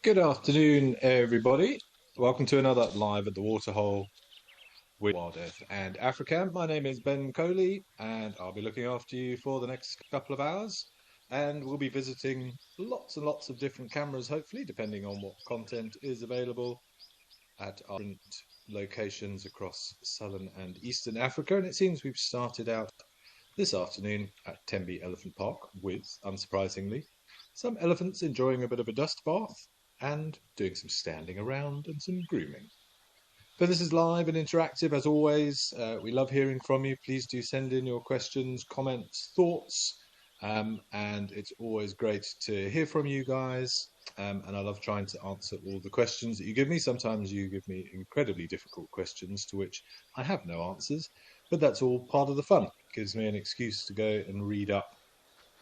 Good afternoon, everybody. Welcome to another Live at the Waterhole with Wild Earth and Africa. My name is Ben Coley, and I'll be looking after you for the next couple of hours. And we'll be visiting lots and lots of different cameras, hopefully, depending on what content is available at our different locations across southern and eastern Africa. And it seems we've started out this afternoon at Tembe Elephant Park with, unsurprisingly, some elephants enjoying a bit of a dust bath and doing some standing around and some grooming. But this is live and interactive as always. We love hearing from you. Please do send in your questions, comments, thoughts. And it's always great to hear from you guys. And I love trying to answer all the questions that you give me. Sometimes you give me incredibly difficult questions to which I have no answers, but that's all part of the fun. It gives me an excuse to go and read up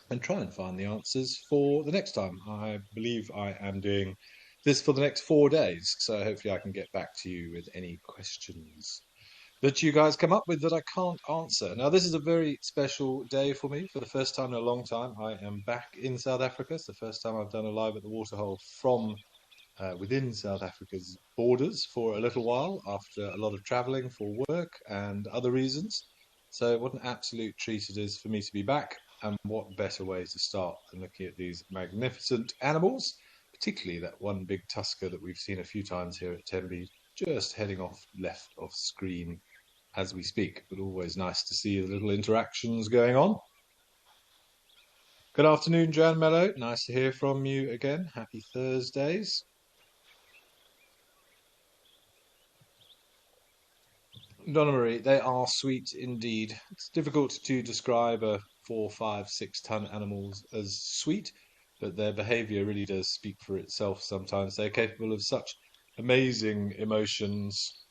and try and find the answers for the next time. I believe I am doing this for the next 4 days, so hopefully I can get back to you with any questions that you guys come up with that I can't answer. Now, this is a very special day for me. For the first time in a long time, I am back in South Africa. It's the first time I've done a Live at the Waterhole from within South Africa's borders for a little while after a lot of travelling for work and other reasons. So what an absolute treat it is for me to be back, and what better way to start than looking at these magnificent animals, particularly that one big tusker that we've seen a few times here at Tembe, just heading off left of screen as we speak, but always nice to see the little interactions going on. Good afternoon, Jan Mello. Nice to hear from you again. Happy Thursdays. Donna Marie, they are sweet indeed. It's difficult to describe a 4, 5, 6 ton animals as sweet, but their behavior really does speak for itself sometimes. They're capable of such amazing emotions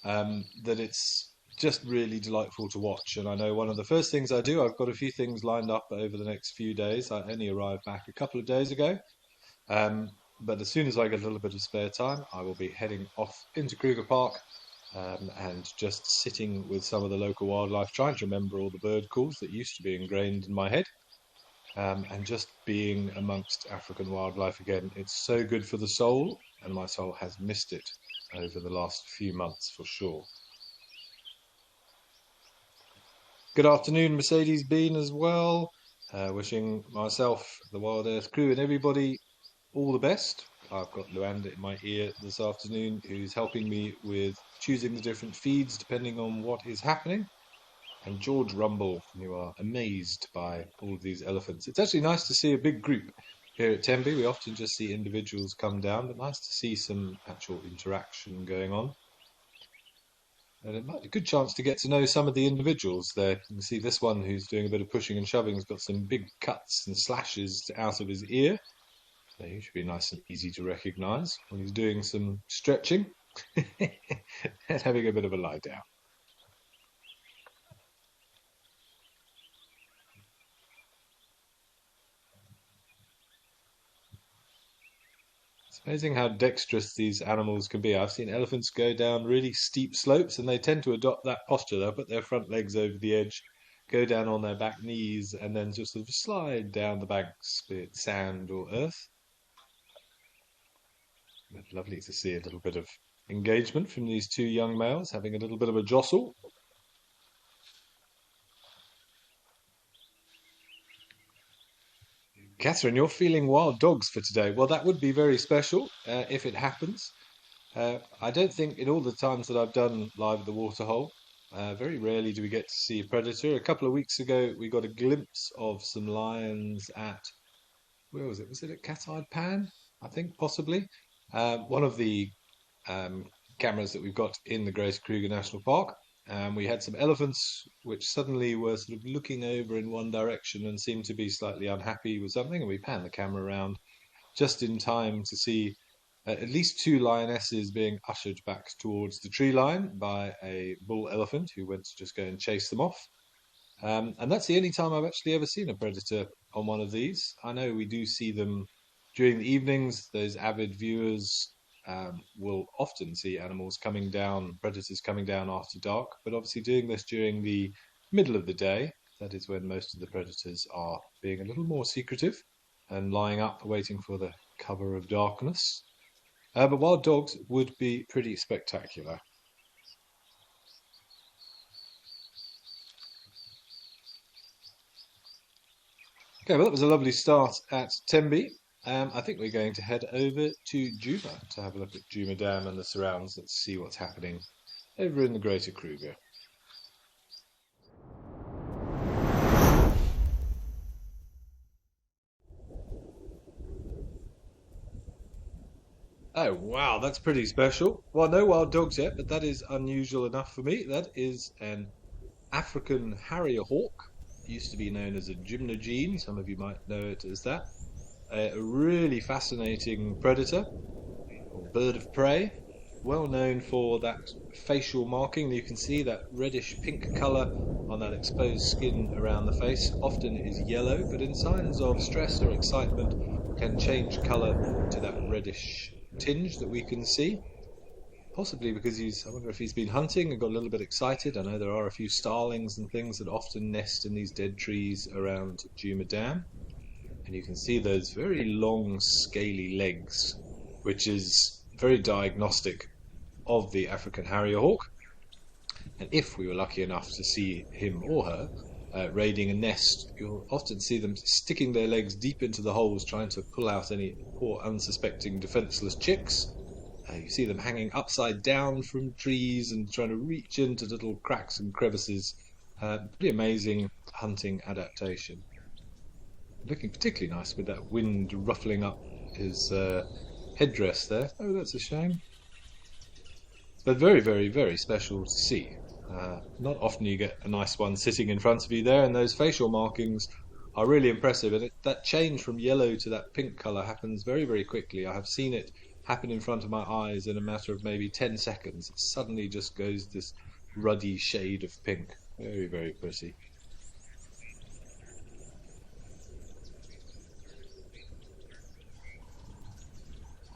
that it's just really delightful to watch. And I know one of the first things I do, I've got a few things lined up over the next few days. I only arrived back a couple of days ago. But as soon as I get a little bit of spare time, I will be heading off into Kruger Park and just sitting with some of the local wildlife, trying to remember all the bird calls that used to be ingrained in my head, and just being amongst African wildlife again. It's so good for the soul, and my soul has missed it over the last few months for sure. Good afternoon, Mercedes Bean as well. Wishing myself, the Wild Earth crew, and everybody all the best. I've got Luanda in my ear this afternoon, who's helping me with choosing the different feeds depending on what is happening. And George Rumble, you are amazed by all of these elephants. It's actually nice to see a big group here at Tembe. We often just see individuals come down, but nice to see some actual interaction going on. And it might be a good chance to get to know some of the individuals there. You can see this one who's doing a bit of pushing and shoving has got some big cuts and slashes out of his ear. So he should be nice and easy to recognise when he's doing some stretching and having a bit of a lie down. It's amazing how dexterous these animals can be. I've seen elephants go down really steep slopes, and they tend to adopt that posture. They'll put their front legs over the edge, go down on their back knees, and then just sort of slide down the banks, be it sand or earth. But lovely to see a little bit of engagement from these two young males, having a little bit of a jostle. Catherine, you're feeling wild dogs for today. Well, that would be very special if it happens. I don't think in all the times that I've done Live at the Waterhole, very rarely do we get to see a predator. A couple of weeks ago, we got a glimpse of some lions at, where was it? Was it at Cat-Eyed Pan? I think possibly. One of the cameras that we've got in the Greater Kruger National Park. We had some elephants which suddenly were sort of looking over in one direction and seemed to be slightly unhappy with something, and we panned the camera around just in time to see at least 2 lionesses being ushered back towards the tree line by a bull elephant who went to just go and chase them off. And that's the only time I've actually ever seen a predator on one of these. I know we do see them during the evenings. Those avid viewers will often see animals coming down, predators coming down after dark, but obviously doing this during the middle of the day, that is when most of the predators are being a little more secretive and lying up waiting for the cover of darkness. But wild dogs would be pretty spectacular. Okay, well, that was a lovely start at Tembe. I think we're going to head over to Juma to have a look at Juma Dam and the surrounds. Let's see what's happening over in the Greater Kruger. Oh, wow, that's pretty special. Well, no wild dogs yet, but that is unusual enough for me. That is an African harrier hawk. Used to be known as a gymnogene. Some of you might know it as that. A really fascinating predator, or bird of prey, well known for that facial marking. You can see that reddish pink colour on that exposed skin around the face. Often it is yellow, but in signs of stress or excitement can change colour to that reddish tinge that we can see. Possibly because I wonder if he's been hunting and got a little bit excited. I know there are a few starlings and things that often nest in these dead trees around Juma Dam. And you can see those very long, scaly legs, which is very diagnostic of the African harrier hawk. And if we were lucky enough to see him or her raiding a nest, you'll often see them sticking their legs deep into the holes, trying to pull out any poor, unsuspecting, defenseless chicks. You see them hanging upside down from trees and trying to reach into little cracks and crevices. Pretty amazing hunting adaptation. Looking particularly nice with that wind ruffling up his headdress there. Oh, that's a shame. But very, very, very special to see. Not often you get a nice one sitting in front of you there, and those facial markings are really impressive. And that change from yellow to that pink colour happens very, very quickly. I have seen it happen in front of my eyes in a matter of maybe 10 seconds. It suddenly just goes this ruddy shade of pink. Very, very pretty.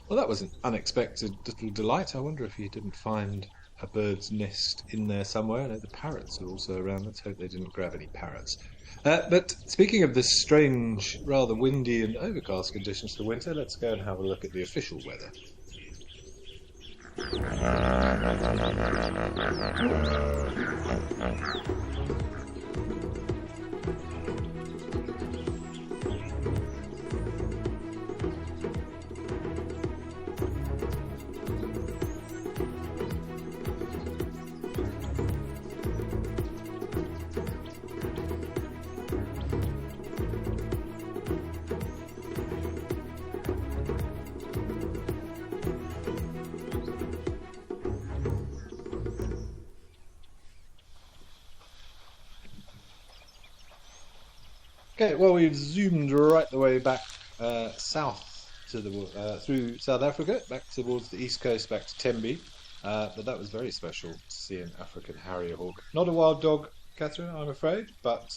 Well, that was an unexpected little delight. I wonder if you didn't find a bird's nest in there somewhere. I know the parrots are also around. Let's hope they didn't grab any parrots. But speaking of this strange, rather windy and overcast conditions for winter, let's go and have a look at the official weather. Okay, well, we've zoomed right the way back south to through South Africa, back towards the east coast, back to Tembe. But that was very special to see an African harrier hawk. Not a wild dog, Catherine, I'm afraid, but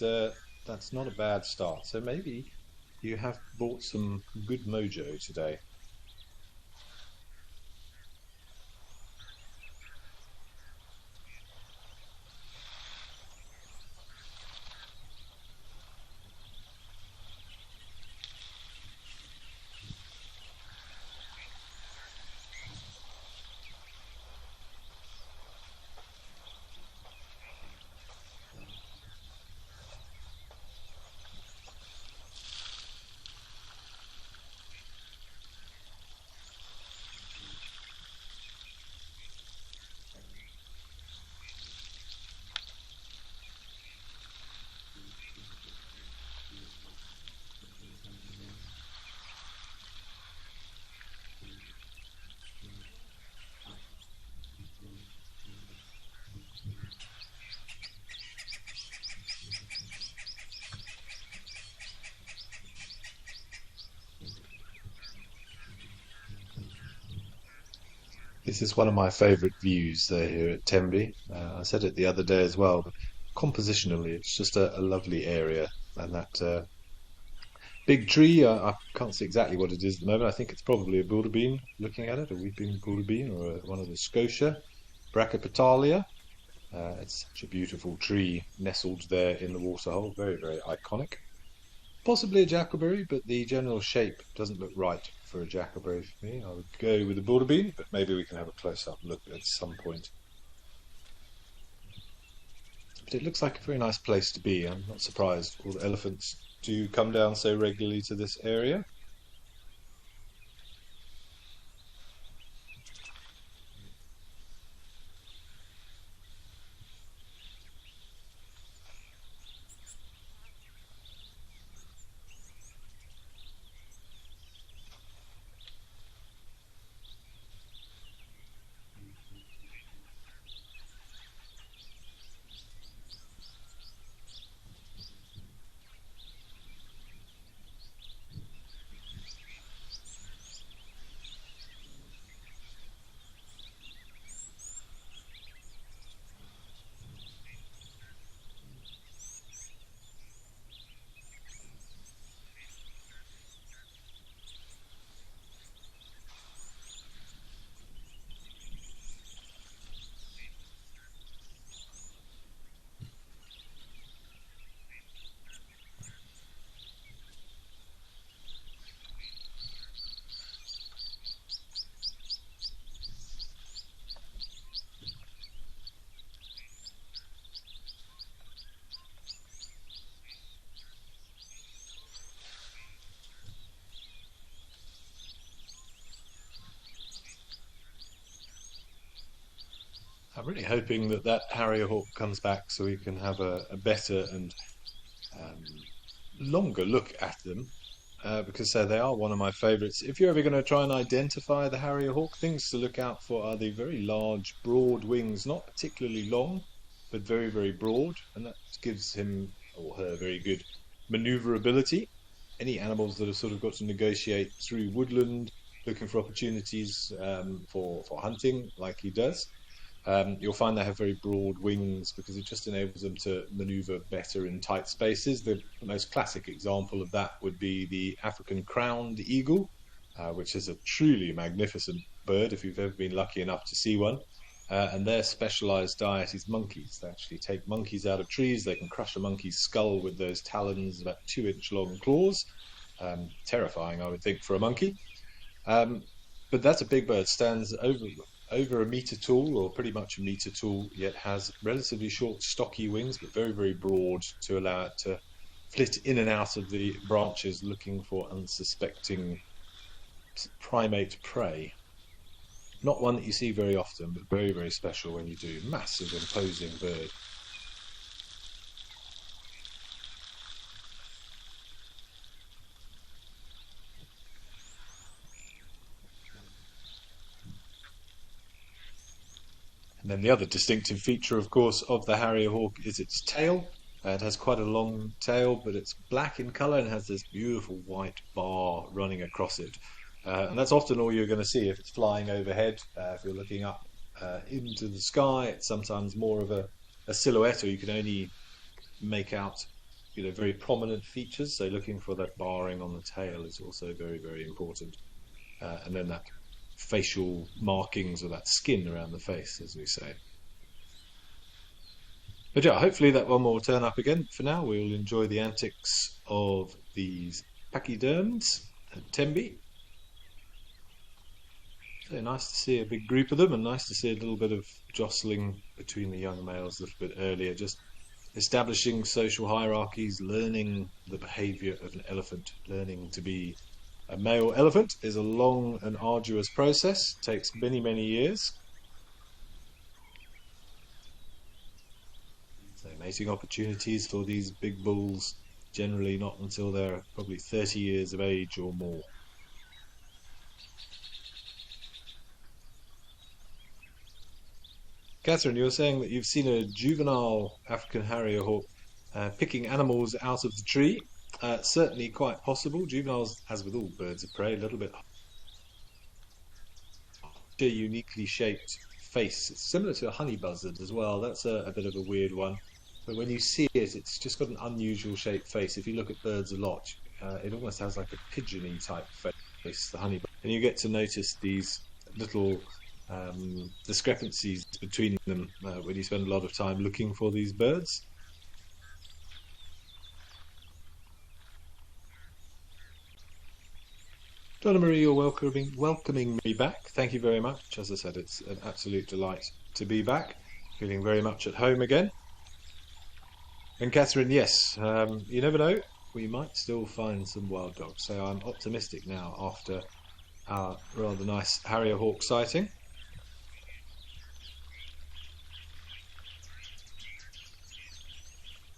that's not a bad start. So maybe you have brought some good mojo today. This is one of my favourite views there here at Tembe. I said it the other day as well, but compositionally, it's just a lovely area. And that big tree, I can't see exactly what it is at the moment. I think it's probably a bilderbein, looking at it, a weeping bilderbein, or one of the Scotia, Brachypetalia. It's such a beautiful tree nestled there in the waterhole. Very, very iconic. Possibly a jackleberry, but the general shape doesn't look right for a jackleberry for me. I would go with a border bean, but maybe we can have a close-up look at some point. But it looks like a very nice place to be. I'm not surprised all the elephants do come down so regularly to this area. I'm really hoping that that harrier hawk comes back so we can have a better and um, longer look at them because they are one of my favourites. If you're ever going to try and identify the harrier hawk, things to look out for are the very large, broad wings, not particularly long, but very, very broad, and that gives him or her very good maneuverability. Any animals that have sort of got to negotiate through woodland, looking for opportunities for hunting, like he does. You'll find they have very broad wings because it just enables them to maneuver better in tight spaces. The most classic example of that would be the African crowned eagle, which is a truly magnificent bird if you've ever been lucky enough to see one. And their specialized diet is monkeys. They actually take monkeys out of trees. They can crush a monkey's skull with those talons, about 2-inch long claws. Terrifying, I would think, for a monkey. Um, but that's a big bird, stands over a meter tall, or pretty much a meter tall, yet has relatively short, stocky wings, but very, very broad to allow it to flit in and out of the branches looking for unsuspecting primate prey. Not one that you see very often, but very, very special when you do. Massive, imposing bird. And then the other distinctive feature, of course, of the harrier hawk is its tail. It has quite a long tail, but it's black in colour and has this beautiful white bar running across it. And that's often all you're going to see if it's flying overhead. If you're looking up into the sky, it's sometimes more of a silhouette, or you can only make out, very prominent features. So looking for that barring on the tail is also very, very important. And then that facial markings or that skin around the face, as we say. But yeah, hopefully that one will turn up again. For now, we will enjoy the antics of these pachyderms and tembi. So nice to see a big group of them, and nice to see a little bit of jostling between the young males a little bit earlier, just establishing social hierarchies, learning the behavior of an elephant, learning to be a male elephant is a long and arduous process, takes many, many years. So mating opportunities for these big bulls generally not until they're probably 30 years of age or more. Catherine, you were saying that you've seen a juvenile African harrier hawk picking animals out of the tree. Certainly quite possible. Juveniles, as with all birds of prey, a little bit uniquely shaped face. It's similar to a honey buzzard as well. That's a bit of a weird one. But when you see it, it's just got an unusual shaped face. If you look at birds a lot, it almost has like a pigeony type face, the honey buzzard. And you get to notice these little discrepancies between them when you spend a lot of time looking for these birds. Donna Marie, you're welcoming me back. Thank you very much. As I said, it's an absolute delight to be back, feeling very much at home again. And Catherine, yes, you never know, we might still find some wild dogs. So I'm optimistic now after our rather nice harrier hawk sighting.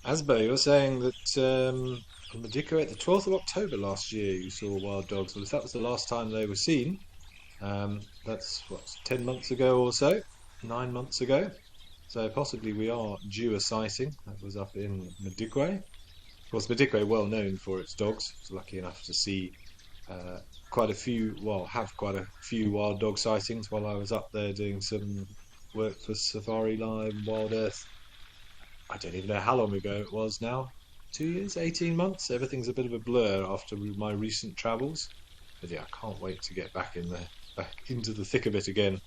Asbo, you're saying that on the Dicko at the 12th of October last year you saw wild dogs. Well, if that was the last time they were seen, that's what, 10 months ago or so, 9 months ago. So possibly we are due a sighting. That was up in Madikwe. Of course, Madikwe well known for its dogs. I was lucky enough to see quite a few, well, have quite a few wild dog sightings while I was up there doing some work for Safari Live and Wild Earth. I don't even know how long ago it was now. 2 years, 18 months. Everything's a bit of a blur after my recent travels. But yeah, I can't wait to get back into the thick of it again.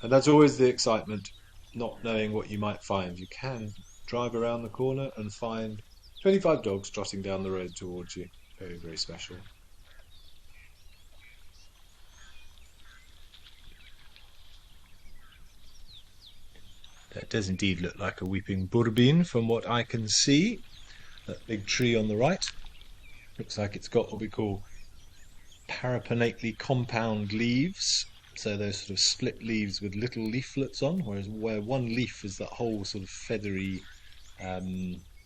And that's always the excitement, not knowing what you might find. You can drive around the corner and find 25 dogs trotting down the road towards you. Very, very special. That does indeed look like a weeping bourbine from what I can see. That big tree on the right looks like it's got what we call parapinnately compound leaves. So those sort of split leaves with little leaflets on, whereas where one leaf is that whole sort of feathery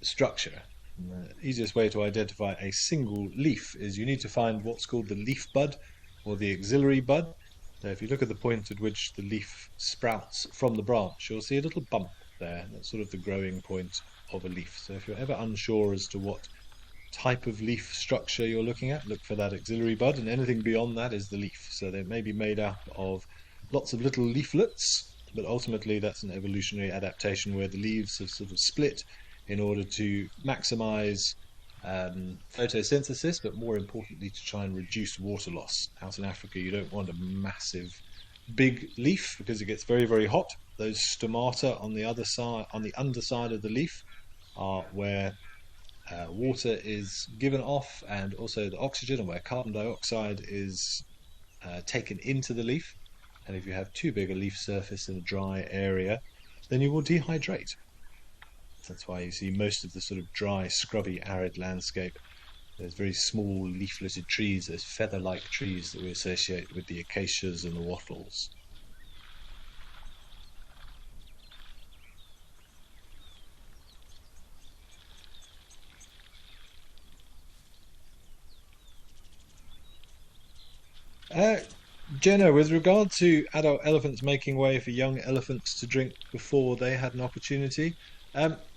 structure. And the easiest way to identify a single leaf is you need to find what's called the leaf bud or the axillary bud. So if you look at the point at which the leaf sprouts from the branch, you'll see a little bump there. That's sort of the growing point of a leaf. So if you're ever unsure as to what type of leaf structure you're looking at, look for that axillary bud, and anything beyond that is the leaf. So they may be made up of lots of little leaflets, but ultimately that's an evolutionary adaptation where the leaves have sort of split in order to maximize photosynthesis, but more importantly to try and reduce water loss. Out in Africa you don't want a massive big leaf because it gets very, very hot. Those stomata on the other side, on the underside of the leaf, are where water is given off, and also the oxygen, and where carbon dioxide is taken into the leaf. And if you have too big a leaf surface in a dry area, then you will dehydrate. That's why you see most of the sort of dry, scrubby, arid landscape. There's very small leafleted trees, those feather-like trees that we associate with the acacias and the wattles. Jenna, with regard to adult elephants making way for young elephants to drink before they had an opportunity,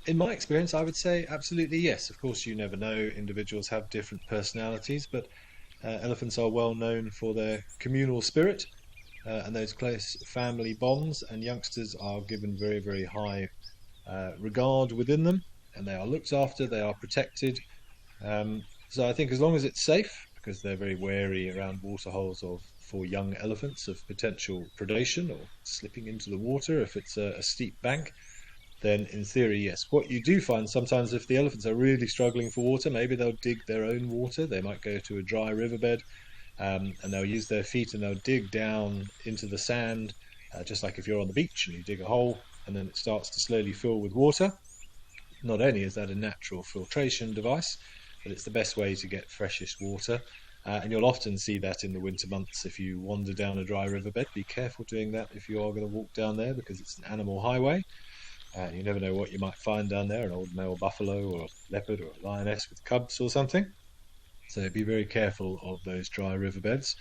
in my experience, I would say absolutely yes. Of course, you never know. Individuals have different personalities, but elephants are well known for their communal spirit and those close family bonds, and youngsters are given very, very high regard within them, and they are looked after, they are protected. So I think as long as it's safe, because they're very wary around waterholes for young elephants of potential predation or slipping into the water if it's a steep bank, then in theory, yes. What you do find sometimes, if the elephants are really struggling for water, maybe they'll dig their own water. They might go to a dry riverbed and they'll use their feet and they'll dig down into the sand, just like if you're on the beach and you dig a hole and then it starts to slowly fill with water. Not only is that a natural filtration device, but it's the best way to get freshest water. And you'll often see that in the winter months if you wander down a dry riverbed. Be careful doing that if you are going to walk down there, because it's an animal highway. And you never know what you might find down there, an old male buffalo or a leopard or a lioness with cubs or something. So be very careful of those dry riverbeds.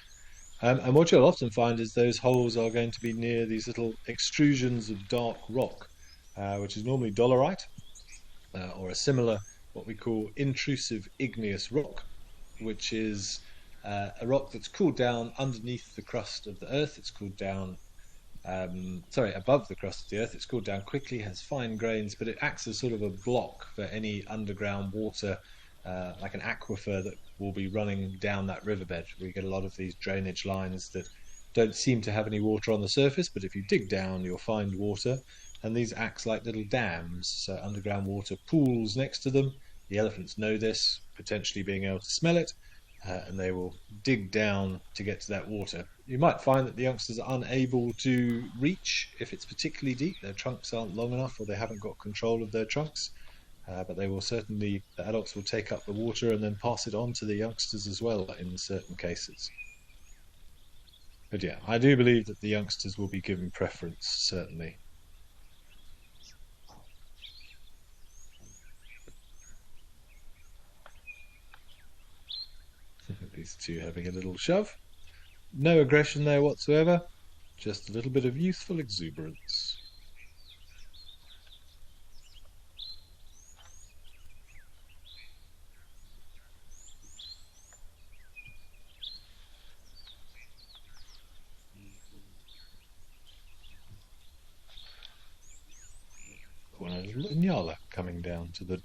And what you'll often find is those holes are going to be near these little extrusions of dark rock, which is normally dolerite, or a similar, what we call intrusive igneous rock, which is a rock that's cooled down underneath the crust of the earth. It's cooled down above the crust of the earth. It's cooled down quickly, has fine grains, but it acts as sort of a block for any underground water, like an aquifer that will be running down that riverbed. We get a lot of these drainage lines that don't seem to have any water on the surface, but if you dig down, you'll find water, and these act like little dams, so underground water pools next to them. The elephants know this, potentially being able to smell it, and they will dig down to get to that water. You might find that the youngsters are unable to reach if it's particularly deep. Their trunks aren't long enough, or they haven't got control of their trunks. But they will certainly, the adults will take up the water and then pass it on to the youngsters as well in certain cases. But yeah, I do believe that the youngsters will be given preference, certainly. These two having a little shove. No aggression there whatsoever, just a little bit of youthful exuberance. One a little inyala coming down to the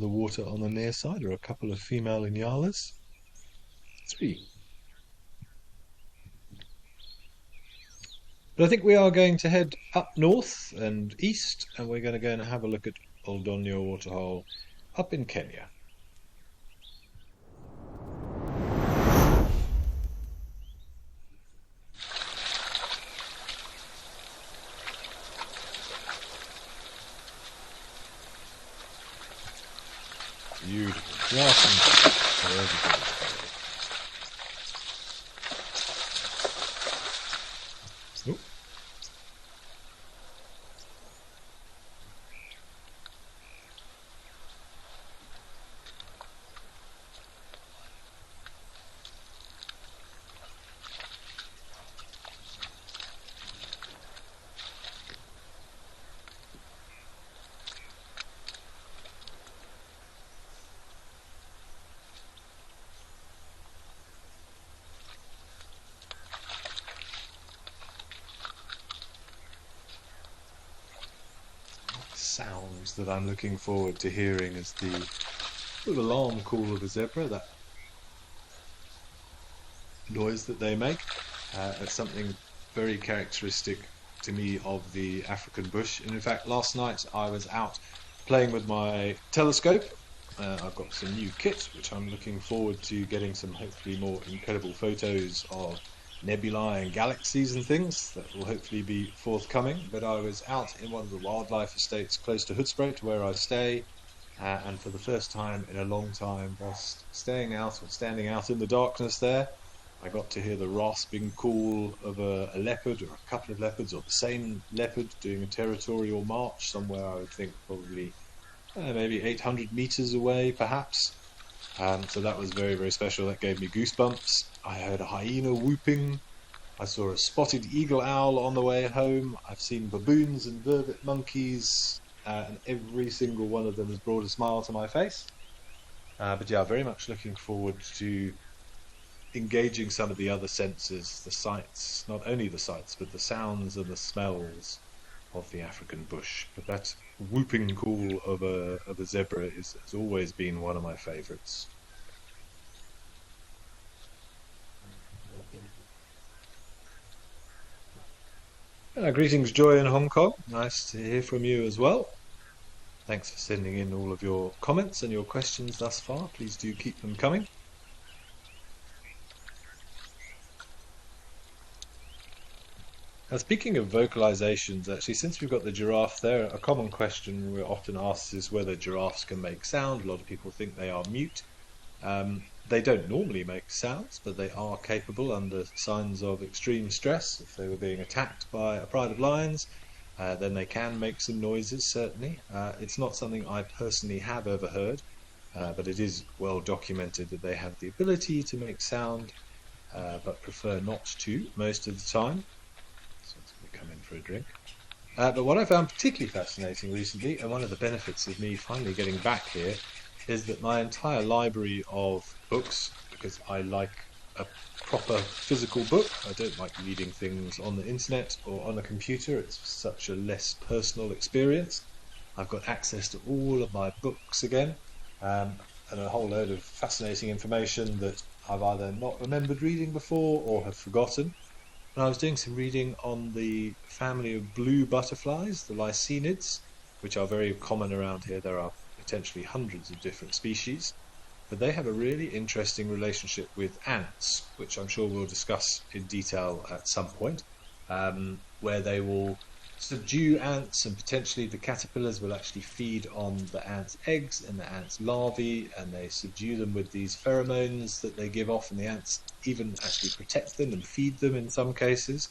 water on the near side, or a couple of female inyalas. 3. But I think we are going to head up north and east, and we're going to go and have a look at Oldonyo Waterhole up in Kenya. Beautiful grass and everything. Oh. Sounds that I'm looking forward to hearing is the little alarm call of a zebra, that noise that they make. It's something very characteristic to me of the African bush. And in fact, last night I was out playing with my telescope. I've got some new kit, which I'm looking forward to getting some hopefully more incredible photos of nebulae and galaxies and things that will hopefully be forthcoming. But I was out in one of the wildlife estates close to Hoedspruit, where I stay, and for the first time in a long time, whilst standing out in the darkness there, I got to hear the rasping call of a leopard, or a couple of leopards, or the same leopard doing a territorial march somewhere, I would think probably maybe 800 meters away, perhaps. So that was very, very special. That gave me goosebumps. I heard a hyena whooping. I saw a spotted eagle owl on the way home. I've seen baboons and vervet monkeys, and every single one of them has brought a smile to my face. But yeah, very much looking forward to engaging some of the other senses, the sights, not only the sights, but the sounds and the smells of the African bush. But that whooping call of a zebra has always been one of my favourites. Greetings, Joy in Hong Kong. Nice to hear from you as well. Thanks for sending in all of your comments and your questions thus far. Please do keep them coming. Now, speaking of vocalizations, actually, since we've got the giraffe there, a common question we're often asked is whether giraffes can make sound. A lot of people think they are mute. They don't normally make sounds, but they are capable under signs of extreme stress. If they were being attacked by a pride of lions, then they can make some noises, certainly. It's not something I personally have ever heard, but it is well documented that they have the ability to make sound, but prefer not to most of the time. So it's going to come in for a drink. But what I found particularly fascinating recently, and one of the benefits of me finally getting back here, is that my entire library of books, because I like a proper physical book, I don't like reading things on the internet or on a computer, it's such a less personal experience. I've got access to all of my books again, and a whole load of fascinating information that I've either not remembered reading before or have forgotten. And I was doing some reading on the family of blue butterflies, the Lycaenids, which are very common around here. There are potentially hundreds of different species. but they have a really interesting relationship with ants, which I'm sure we'll discuss in detail at some point, where they will subdue ants, and potentially the caterpillars will actually feed on the ants' eggs and the ants' larvae, and they subdue them with these pheromones that they give off, and the ants even actually protect them and feed them in some cases.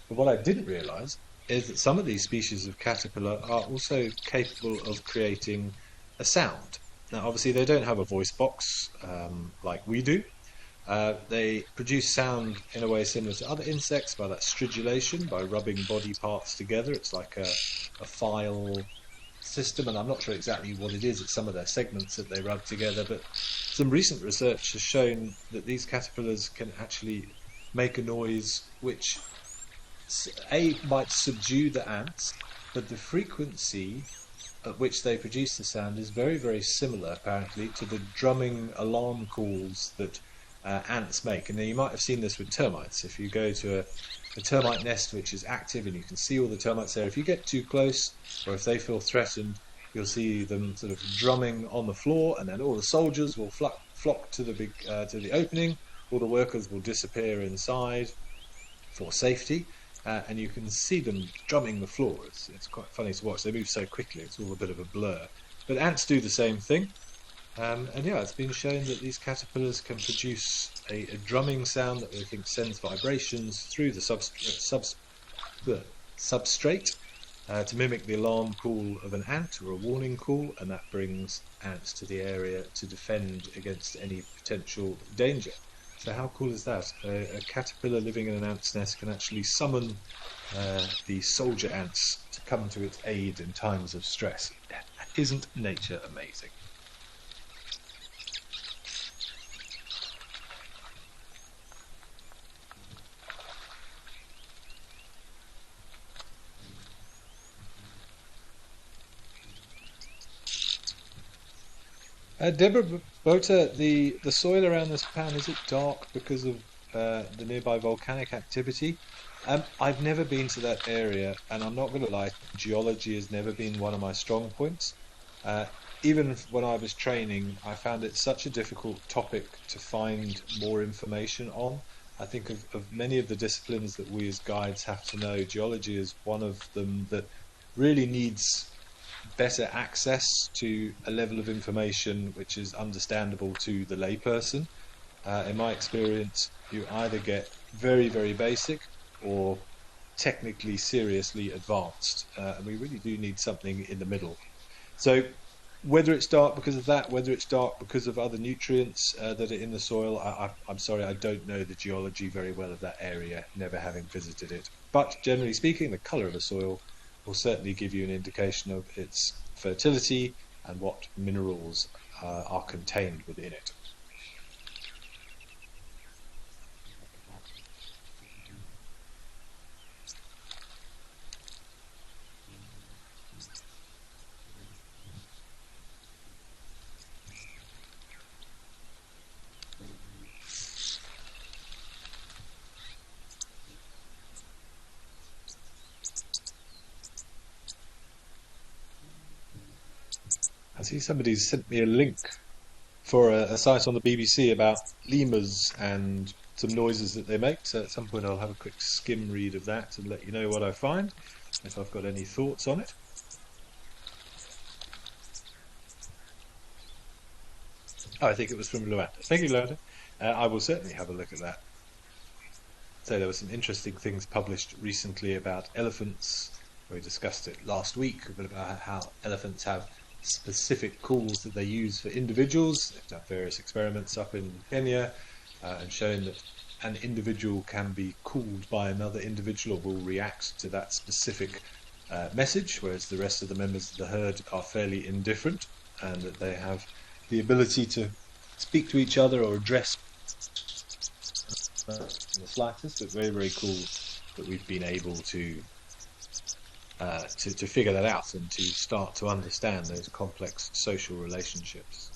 But what I didn't realize is that some of these species of caterpillar are also capable of creating a sound. Now, obviously, they don't have a voice box like we do. They produce sound in a way similar to other insects by that stridulation, by rubbing body parts together. It's like a file system, and I'm not sure exactly what it is. It's some of their segments that they rub together, but some recent research has shown that these caterpillars can actually make a noise which might subdue the ants, but the frequency at which they produce the sound is very, very similar, apparently, to the drumming alarm calls that ants make. And you might have seen this with termites. If you go to a termite nest which is active and you can see all the termites there, if you get too close or if they feel threatened, you'll see them sort of drumming on the floor, and then all the soldiers will flock to the opening. All the workers will disappear inside for safety. And you can see them drumming the floor. It's quite funny to watch. They move so quickly, it's all a bit of a blur. But ants do the same thing. And yeah, it's been shown that these caterpillars can produce a drumming sound that they think sends vibrations through the substrate to mimic the alarm call of an ant or a warning call, and that brings ants to the area to defend against any potential danger. So how cool is that? A caterpillar living in an ant's nest can actually summon the soldier ants to come to its aid in times of stress. Isn't nature amazing? Deborah Bota, the soil around this pan, is it dark because of the nearby volcanic activity? I've never been to that area, and I'm not going to lie, geology has never been one of my strong points. Uh, Even when I was training, I found it such a difficult topic to find more information on. I think of many of the disciplines that we as guides have to know, geology is one of them that really needs better access to a level of information which is understandable to the layperson. In my experience, you either get very, very basic or technically seriously advanced, and we really do need something in the middle. So, whether it's dark because of that, whether it's dark because of other nutrients that are in the soil, I'm sorry, I don't know the geology very well of that area, never having visited it. But generally speaking, the colour of the soil will certainly give you an indication of its fertility and what minerals are contained within it. I see somebody's sent me a link for a site on the BBC about lemurs and some noises that they make. So at some point I'll have a quick skim read of that and let you know what I find, if I've got any thoughts on it. Oh, I think it was from Luanda. Thank you, Luanda. I will certainly have a look at that. So there were some interesting things published recently about elephants. We discussed it last week, a bit about how elephants have specific calls that they use for individuals. They've done various experiments up in Kenya and shown that an individual can be called by another individual or will react to that specific message, whereas the rest of the members of the herd are fairly indifferent, and that they have the ability to speak to each other or address in the slightest. But very, very cool that we've been able to figure that out and to start to understand those complex social relationships.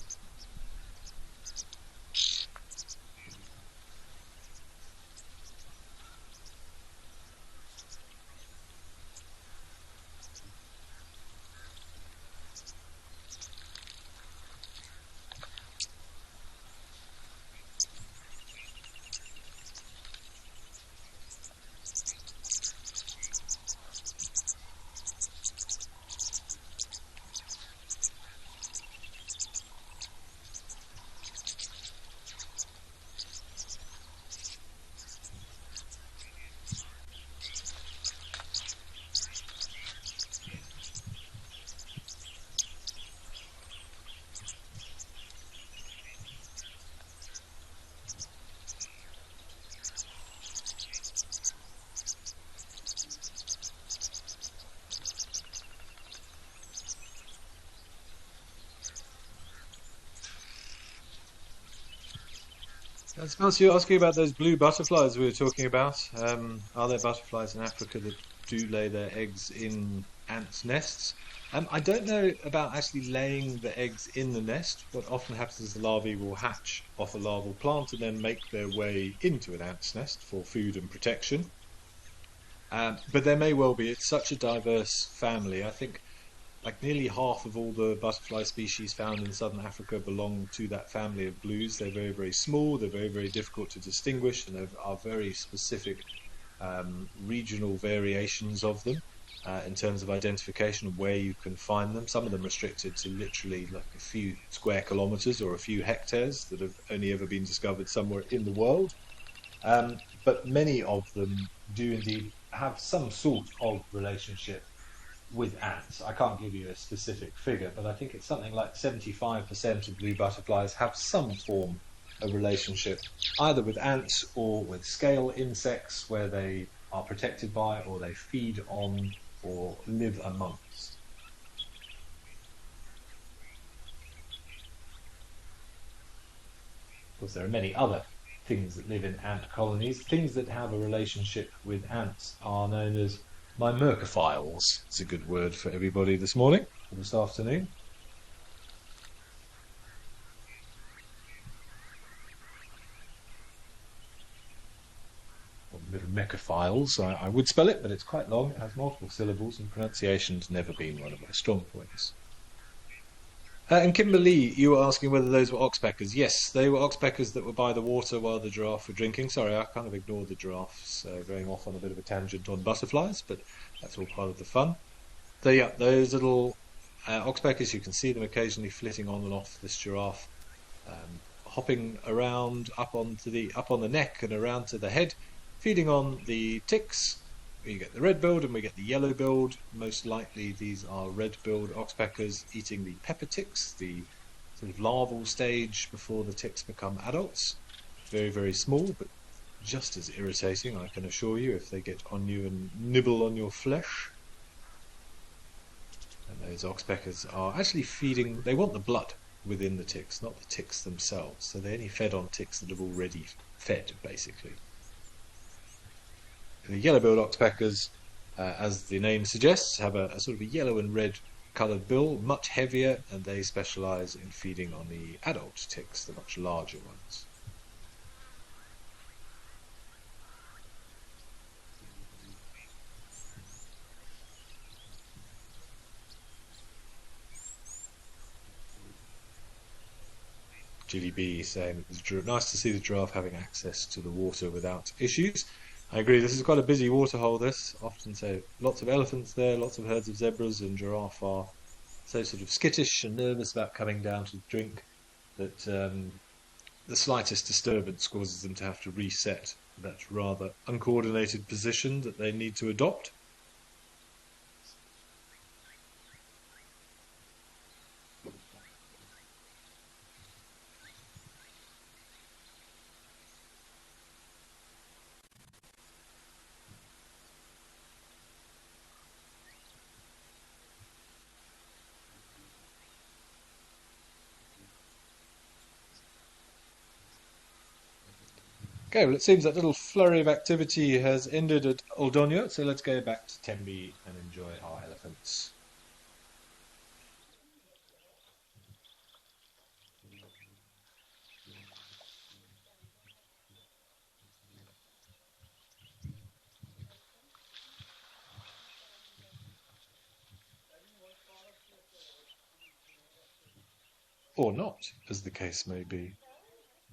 I suppose you're asking about those blue butterflies we were talking about. Are there butterflies in Africa that do lay their eggs in ants' nests? I don't know about actually laying the eggs in the nest. What often happens is the larvae will hatch off a larval plant and then make their way into an ant's nest for food and protection. But there may well be. It's such a diverse family. I think like nearly half of all the butterfly species found in southern Africa belong to that family of blues. They're very, very small, they're very, very difficult to distinguish, and there are very specific regional variations of them in terms of identification of where you can find them. Some of them restricted to literally like a few square kilometers or a few hectares that have only ever been discovered somewhere in the world. But many of them do indeed have some sort of relationship with ants. I can't give you a specific figure, but I think it's something like 75% of blue butterflies have some form of relationship, either with ants or with scale insects, where they are protected by, or they feed on, or live amongst. Of course, there are many other things that live in ant colonies. Things that have a relationship with ants are known as myrmecophiles. It's a good word for everybody this morning, or this afternoon. Or myrmecophiles, I would spell it, but it's quite long. It has multiple syllables, and pronunciation's never been one of my strong points. And Kimberly, you were asking whether those were oxpeckers. Yes, they were oxpeckers that were by the water while the giraffe were drinking. Sorry, I kind of ignored the giraffes, going off on a bit of a tangent on butterflies, but that's all part of the fun. So yeah, those little oxpeckers, you can see them occasionally flitting on and off this giraffe, hopping around up on the neck and around to the head, feeding on the ticks. We get the red-billed and we get the yellow-billed. Most likely these are red-billed oxpeckers eating the pepper ticks, the sort of larval stage before the ticks become adults. Very, very small, but just as irritating, I can assure you, if they get on you and nibble on your flesh. And those oxpeckers are actually feeding, they want the blood within the ticks, not the ticks themselves. So they only fed on ticks that have already fed, basically. The yellow-billed oxpeckers, as the name suggests, have a sort of a yellow and red coloured bill, much heavier, and they specialise in feeding on the adult ticks, the much larger ones. Julie B saying it's nice to see the giraffe having access to the water without issues. I agree, this is quite a busy waterhole, this. Often say lots of elephants there, lots of herds of zebras, and giraffe are so sort of skittish and nervous about coming down to drink that the slightest disturbance causes them to have to reset that rather uncoordinated position that they need to adopt. Okay, well, it seems that little flurry of activity has ended at Oldonyo, so let's go back to Tembe and enjoy our elephants. Or not, as the case may be.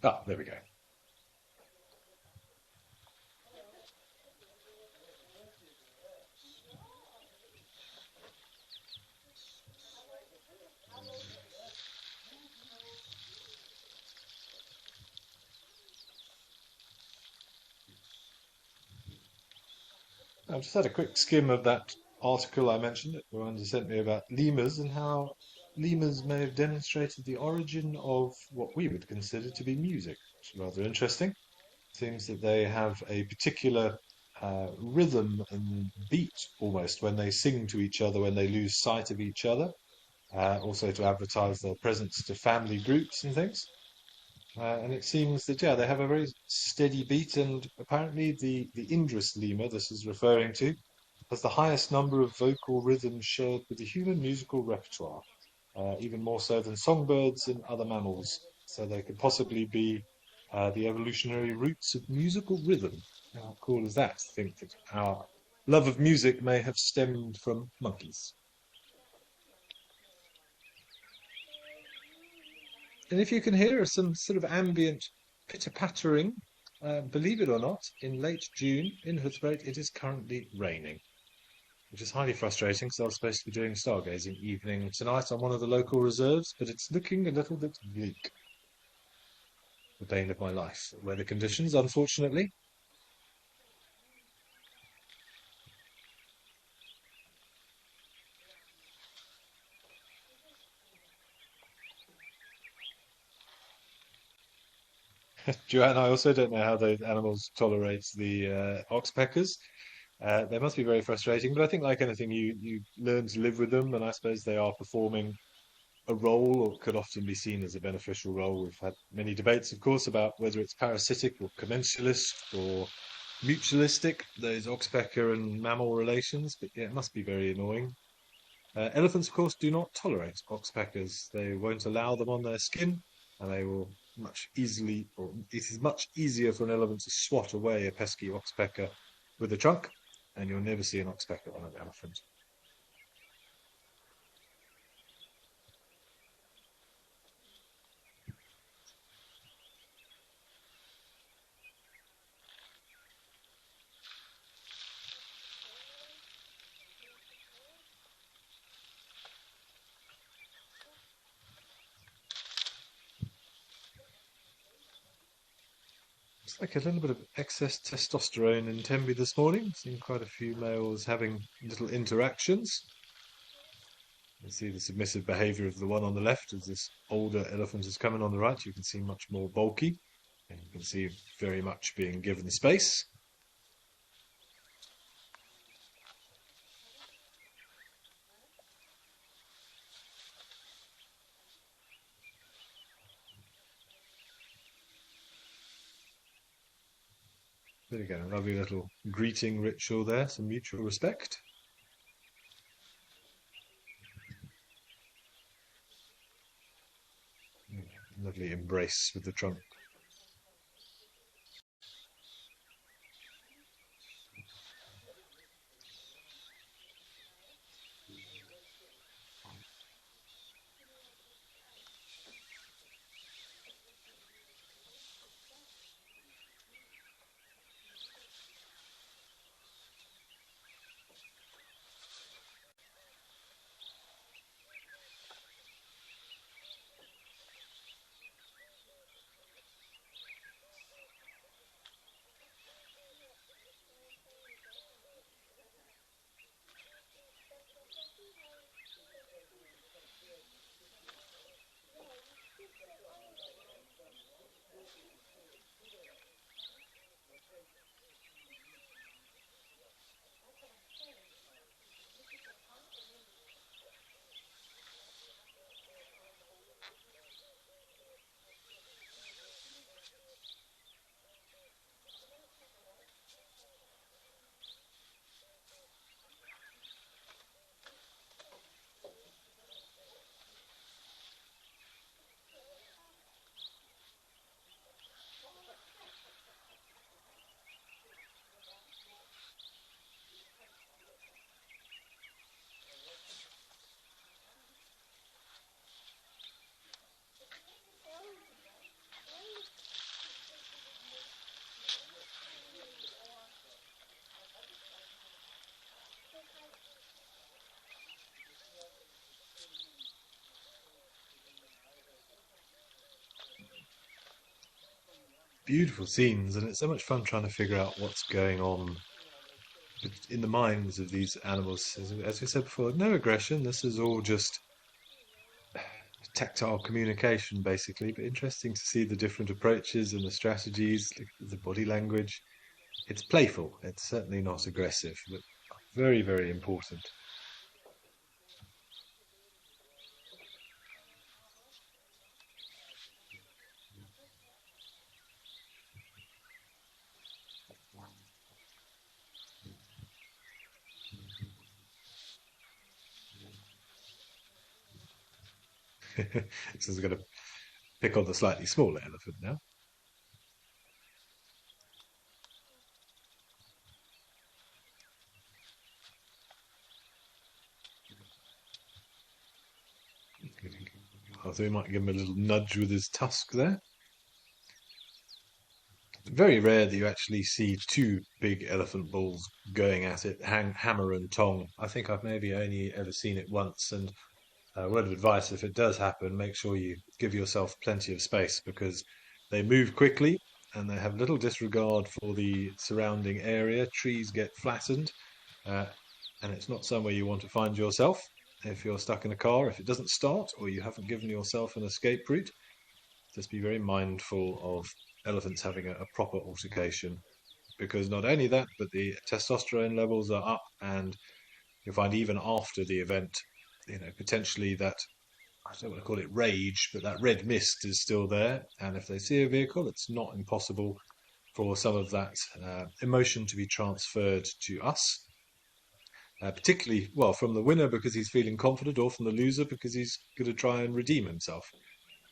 Ah, there we go. I've just had a quick skim of that article I mentioned that Rwanda sent me about lemurs and how lemurs may have demonstrated the origin of what we would consider to be music, which is rather interesting. It seems that they have a particular rhythm and beat almost when they sing to each other when they lose sight of each other, also to advertise their presence to family groups and things. And it seems that, yeah, they have a very steady beat, and apparently the Indus lemur this is referring to has the highest number of vocal rhythms shared with the human musical repertoire, even more so than songbirds and other mammals. So they could possibly be the evolutionary roots of musical rhythm. How cool is that? To think that our love of music may have stemmed from monkeys. And if you can hear some sort of ambient pitter-pattering, believe it or not, in late June in Hoedspruit it is currently raining, which is highly frustrating because I was supposed to be doing stargazing evening tonight on one of the local reserves, but it's looking a little bit bleak. The bane of my life, weather conditions, unfortunately. Joanne, I also don't know how those animals tolerate the oxpeckers. They must be very frustrating, but I think, like anything, you learn to live with them, and I suppose they are performing a role, or could often be seen as a beneficial role. We've had many debates, of course, about whether it's parasitic or commensalist or mutualistic, those oxpecker and mammal relations, but yeah, it must be very annoying. Elephants, of course, do not tolerate oxpeckers. They won't allow them on their skin, and they will much easily, or it is much easier for an elephant to swat away a pesky oxpecker with a trunk, and you'll never see an oxpecker on an elephant. It's like a little bit of excess testosterone in Tembe this morning. Seen quite a few males having little interactions. You see the submissive behavior of the one on the left as this older elephant is coming on the right. You can see much more bulky, and you can see very much being given space. There you go, a lovely little greeting ritual there, some mutual respect. Lovely embrace with the trunk. Beautiful scenes, and it's so much fun trying to figure out what's going on in the minds of these animals. As we said before, no aggression. This is all just tactile communication, basically. But interesting to see the different approaches and the strategies, the body language. It's playful. It's certainly not aggressive, but very, very important. This is going to pick on the slightly smaller elephant now. So we might give him a little nudge with his tusk there. Very rare that you actually see two big elephant bulls going at it, hammer and tong. I think I've maybe only ever seen it once. And word of advice, if it does happen, make sure you give yourself plenty of space because they move quickly and they have little disregard for the surrounding area. Trees get flattened, uh, and it's not somewhere you want to find yourself if you're stuck in a car. If it doesn't start or you haven't given yourself an escape route, just be very mindful of elephants having a proper altercation because not only that, but the testosterone levels are up, and you'll find even after the event, potentially that I don't want to call it rage, but that red mist is still there. And if they see a vehicle, it's not impossible for some of that emotion to be transferred to us. Particularly, well, from the winner because he's feeling confident, or from the loser because he's going to try and redeem himself.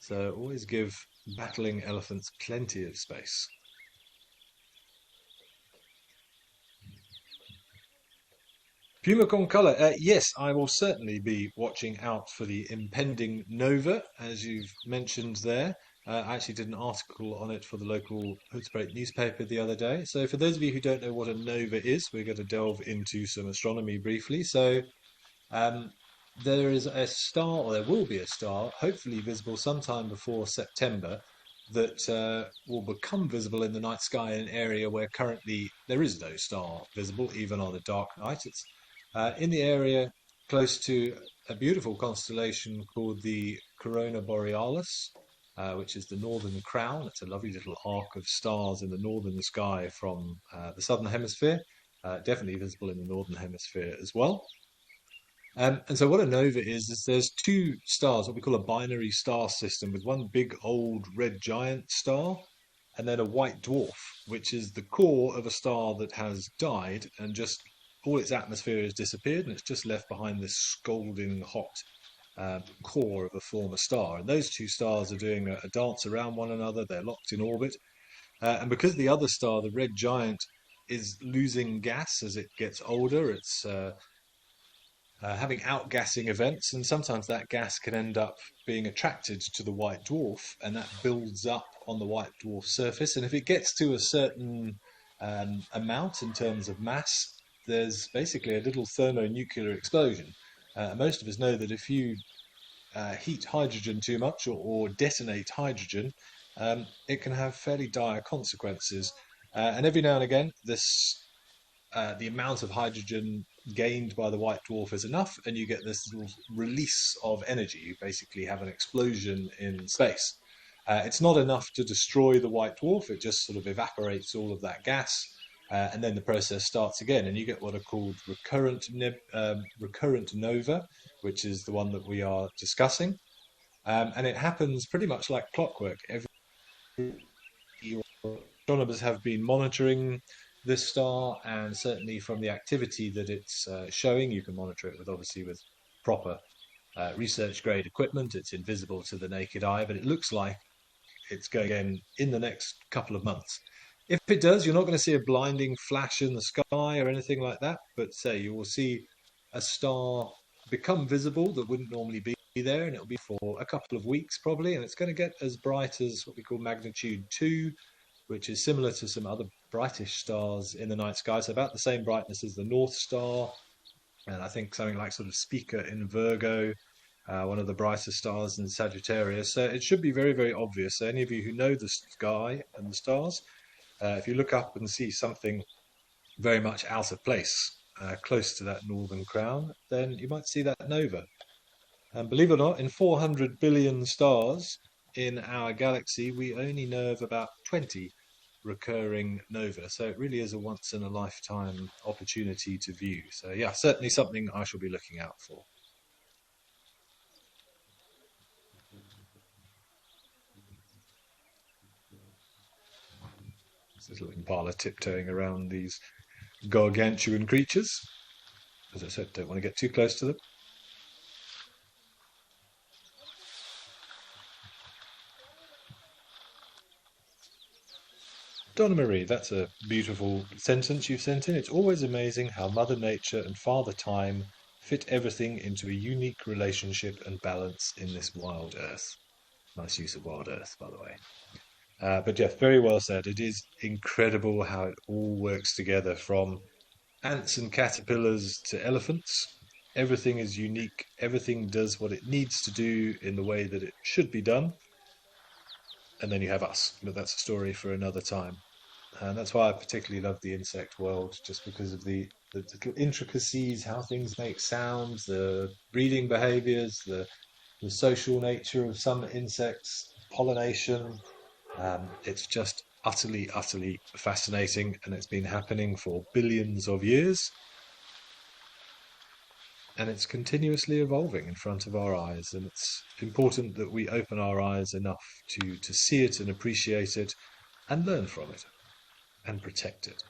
So always give battling elephants plenty of space. Puma con colour. Yes, I will certainly be watching out for the impending Nova, as you've mentioned there. I actually did an article on it for the local Hoedspruit newspaper the other day. So for those of you who don't know what a nova is, we're going to delve into some astronomy briefly. So um, there is a star, or there will be a star, hopefully visible sometime before September, that will become visible in the night sky in an area where currently there is no star visible, even on a dark night. It's in the area close to a beautiful constellation called the Corona Borealis, which is the Northern Crown. It's a lovely little arc of stars in the northern sky from the southern hemisphere, definitely visible in the northern hemisphere as well. And so what a nova is there's two stars, what we call a binary star system, with one big old red giant star and then a white dwarf, which is the core of a star that has died and just all its atmosphere has disappeared, and it's just left behind this scalding hot core of a former star. And those two stars are doing a dance around one another. They're locked in orbit. And because the other star, the red giant, is losing gas as it gets older, it's having outgassing events, and sometimes that gas can end up being attracted to the white dwarf, and that builds up on the white dwarf surface. And if it gets to a certain amount in terms of mass, there's basically a little thermonuclear explosion. Most of us know that if you heat hydrogen too much or detonate hydrogen, it can have fairly dire consequences. And every now and again, the amount of hydrogen gained by the white dwarf is enough, and you get this little release of energy. You basically have an explosion in space. It's not enough to destroy the white dwarf, it just sort of evaporates all of that gas, and then the process starts again, and you get what are called recurrent nova, which is the one that we are discussing. And it happens pretty much like clockwork. Every astronomers have been monitoring this star, and certainly from the activity that it's showing, you can monitor it with obviously with proper research grade equipment. It's invisible to the naked eye, but it looks like it's going again in the next couple of months. If it does, you're not going to see a blinding flash in the sky or anything like that, but say you will see a star become visible that wouldn't normally be there, and it'll be for a couple of weeks probably, and it's going to get as bright as what we call magnitude 2, which is similar to some other brightest stars in the night sky. So about the same brightness as the North Star, and I think something like sort of Spica in Virgo, one of the brightest stars in Sagittarius. So it should be very, very obvious. So any of you who know the sky and the stars, if you look up and see something very much out of place, close to that northern crown, then you might see that nova. And believe it or not, in 400 billion stars in our galaxy, we only know of about 20 recurring nova. So it really is a once in a lifetime opportunity to view. So yeah, certainly something I shall be looking out for. This little impala tiptoeing around these gargantuan creatures. As I said, don't want to get too close to them. Donna Marie, that's a beautiful sentence you've sent in. It's always amazing how Mother Nature and Father Time fit everything into a unique relationship and balance in this wild earth. Nice use of wild earth, by the way. But Jeff, very well said. It is incredible how it all works together from ants and caterpillars to elephants. Everything is unique. Everything does what it needs to do in the way that it should be done. And then you have us, but that's a story for another time. And that's why I particularly love the insect world, just because of the little intricacies, how things make sounds, the breeding behaviors, the social nature of some insects, pollination. It's just utterly, utterly fascinating, and it's been happening for billions of years, and it's continuously evolving in front of our eyes. And it's important that we open our eyes enough to see it and appreciate it and learn from it and protect it.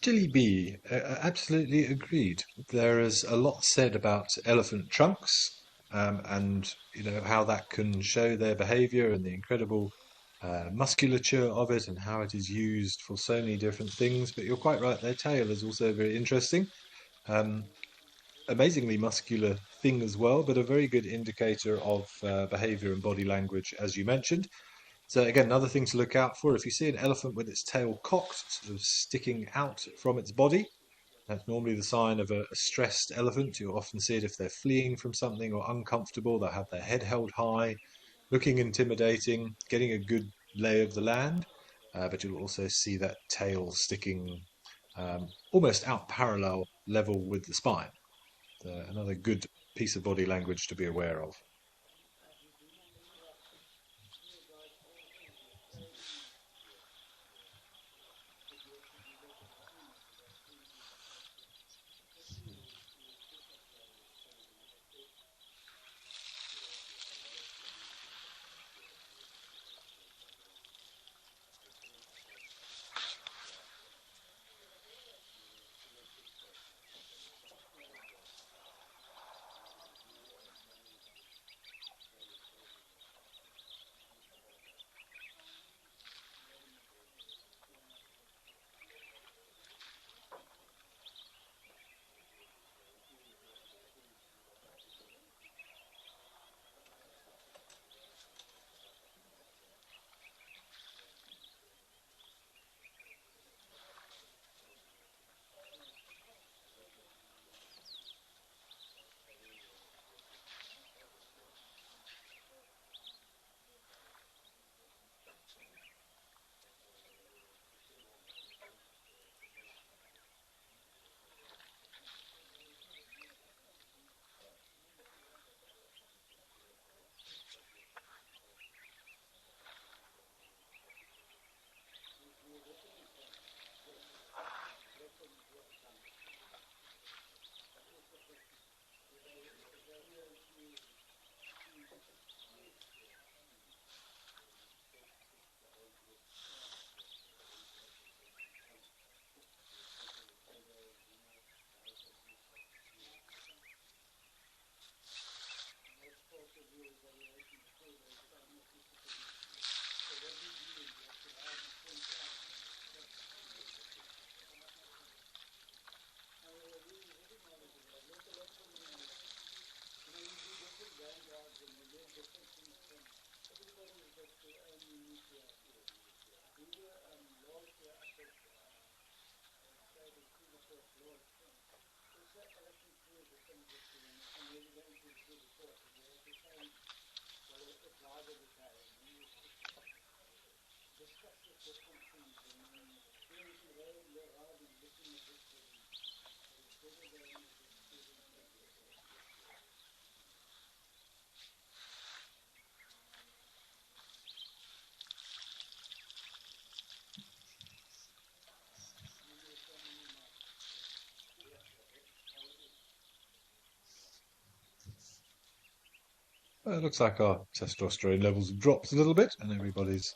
Jilly bee, absolutely agreed. There is a lot said about elephant trunks, and how that can show their behavior and the incredible musculature of it and how it is used for so many different things. But you're quite right, their tail is also very interesting. Um, Amazingly muscular thing as well, but a very good indicator of behavior and body language, as you mentioned. So again, another thing to look out for, if you see an elephant with its tail cocked, sort of sticking out from its body, that's normally the sign of a stressed elephant. You'll often see it if they're fleeing from something or uncomfortable. They'll have their head held high, looking intimidating, getting a good lay of the land. But you'll also see that tail sticking almost out parallel level with the spine. Another good piece of body language to be aware of. Well, it looks like our testosterone levels have dropped a little bit, and everybody's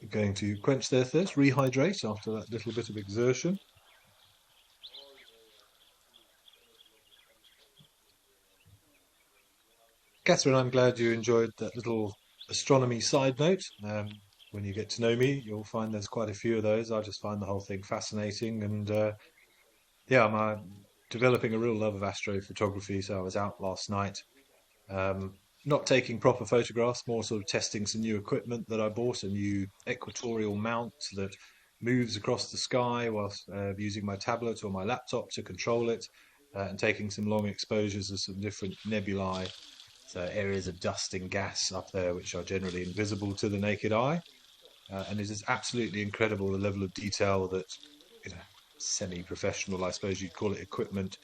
going to quench their thirst, rehydrate after that little bit of exertion. Catherine, I'm glad you enjoyed that little astronomy side note. When you get to know me, you'll find there's quite a few of those. I just find the whole thing fascinating, and yeah, I'm developing a real love of astrophotography. So I was out last night, um, not taking proper photographs, more sort of testing some new equipment that I bought, a new equatorial mount that moves across the sky whilst using my tablet or my laptop to control it, and taking some long exposures of some different nebulae, so areas of dust and gas up there which are generally invisible to the naked eye. And it is absolutely incredible the level of detail that, you know, semi-professional, I suppose you'd call it, equipment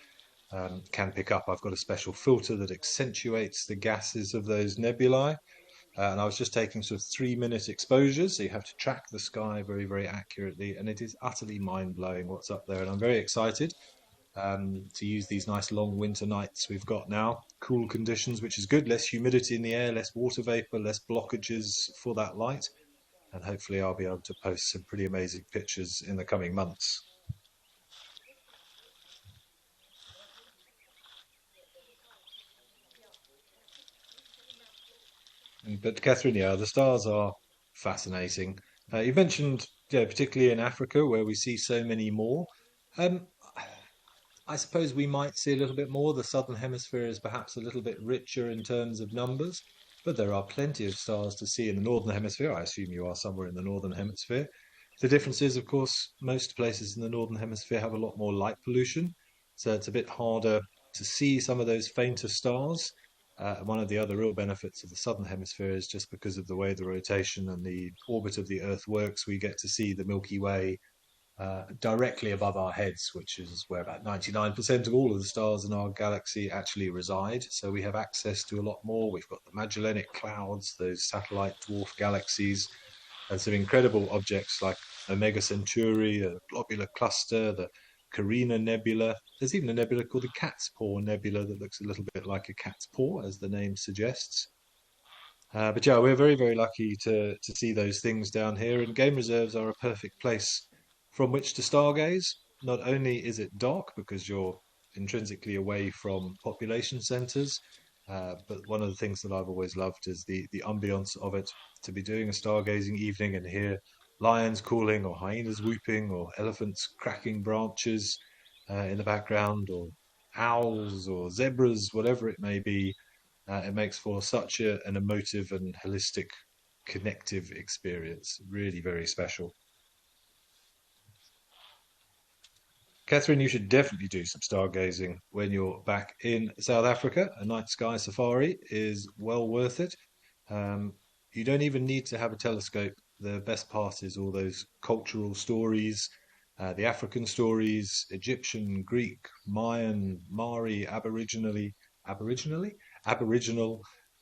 can pick up. I've got a special filter that accentuates the gases of those nebulae. And I was just taking sort of 3 minute exposures, so you have to track the sky very, very accurately, and it is utterly mind-blowing what's up there. And I'm very excited to use these nice long winter nights we've got now. Cool conditions, which is good. Less humidity in the air, less water vapor, less blockages for that light. And hopefully I'll be able to post some pretty amazing pictures in the coming months. But Catherine, yeah, the stars are fascinating. You mentioned, yeah, particularly in Africa where we see so many more. Um, I suppose we might see a little bit more. The southern hemisphere is perhaps a little bit richer in terms of numbers, but there are plenty of stars to see in the northern hemisphere. I assume you are somewhere in the northern hemisphere. The difference is, of course, most places in the northern hemisphere have a lot more light pollution, so it's a bit harder to see some of those fainter stars. One of the other real benefits of the southern hemisphere is just because of the way the rotation and the orbit of the Earth works, we get to see the Milky Way directly above our heads, which is where about 99% of all of the stars in our galaxy actually reside. So we have access to a lot more. We've got the Magellanic Clouds, those satellite dwarf galaxies, and some incredible objects like Omega Centauri, a globular cluster, the Carina Nebula. There's even a nebula called the Cat's Paw Nebula that looks a little bit like a cat's paw, as the name suggests. But yeah, we're very, very lucky to see those things down here, and game reserves are a perfect place from which to stargaze. Not only is it dark because you're intrinsically away from population centers, but one of the things that I've always loved is the ambience of it. To be doing a stargazing evening and hear lions calling, or hyenas whooping, or elephants cracking branches in the background, or owls or zebras, whatever it may be, it makes for such an emotive and holistic, connective experience. Really very special. Catherine, you should definitely do some stargazing when you're back in South Africa. A night sky safari is well worth it. Um, you don't even need to have a telescope. The best part is all those cultural stories, the African stories, Egyptian, Greek, Mayan, Maori, Aboriginal.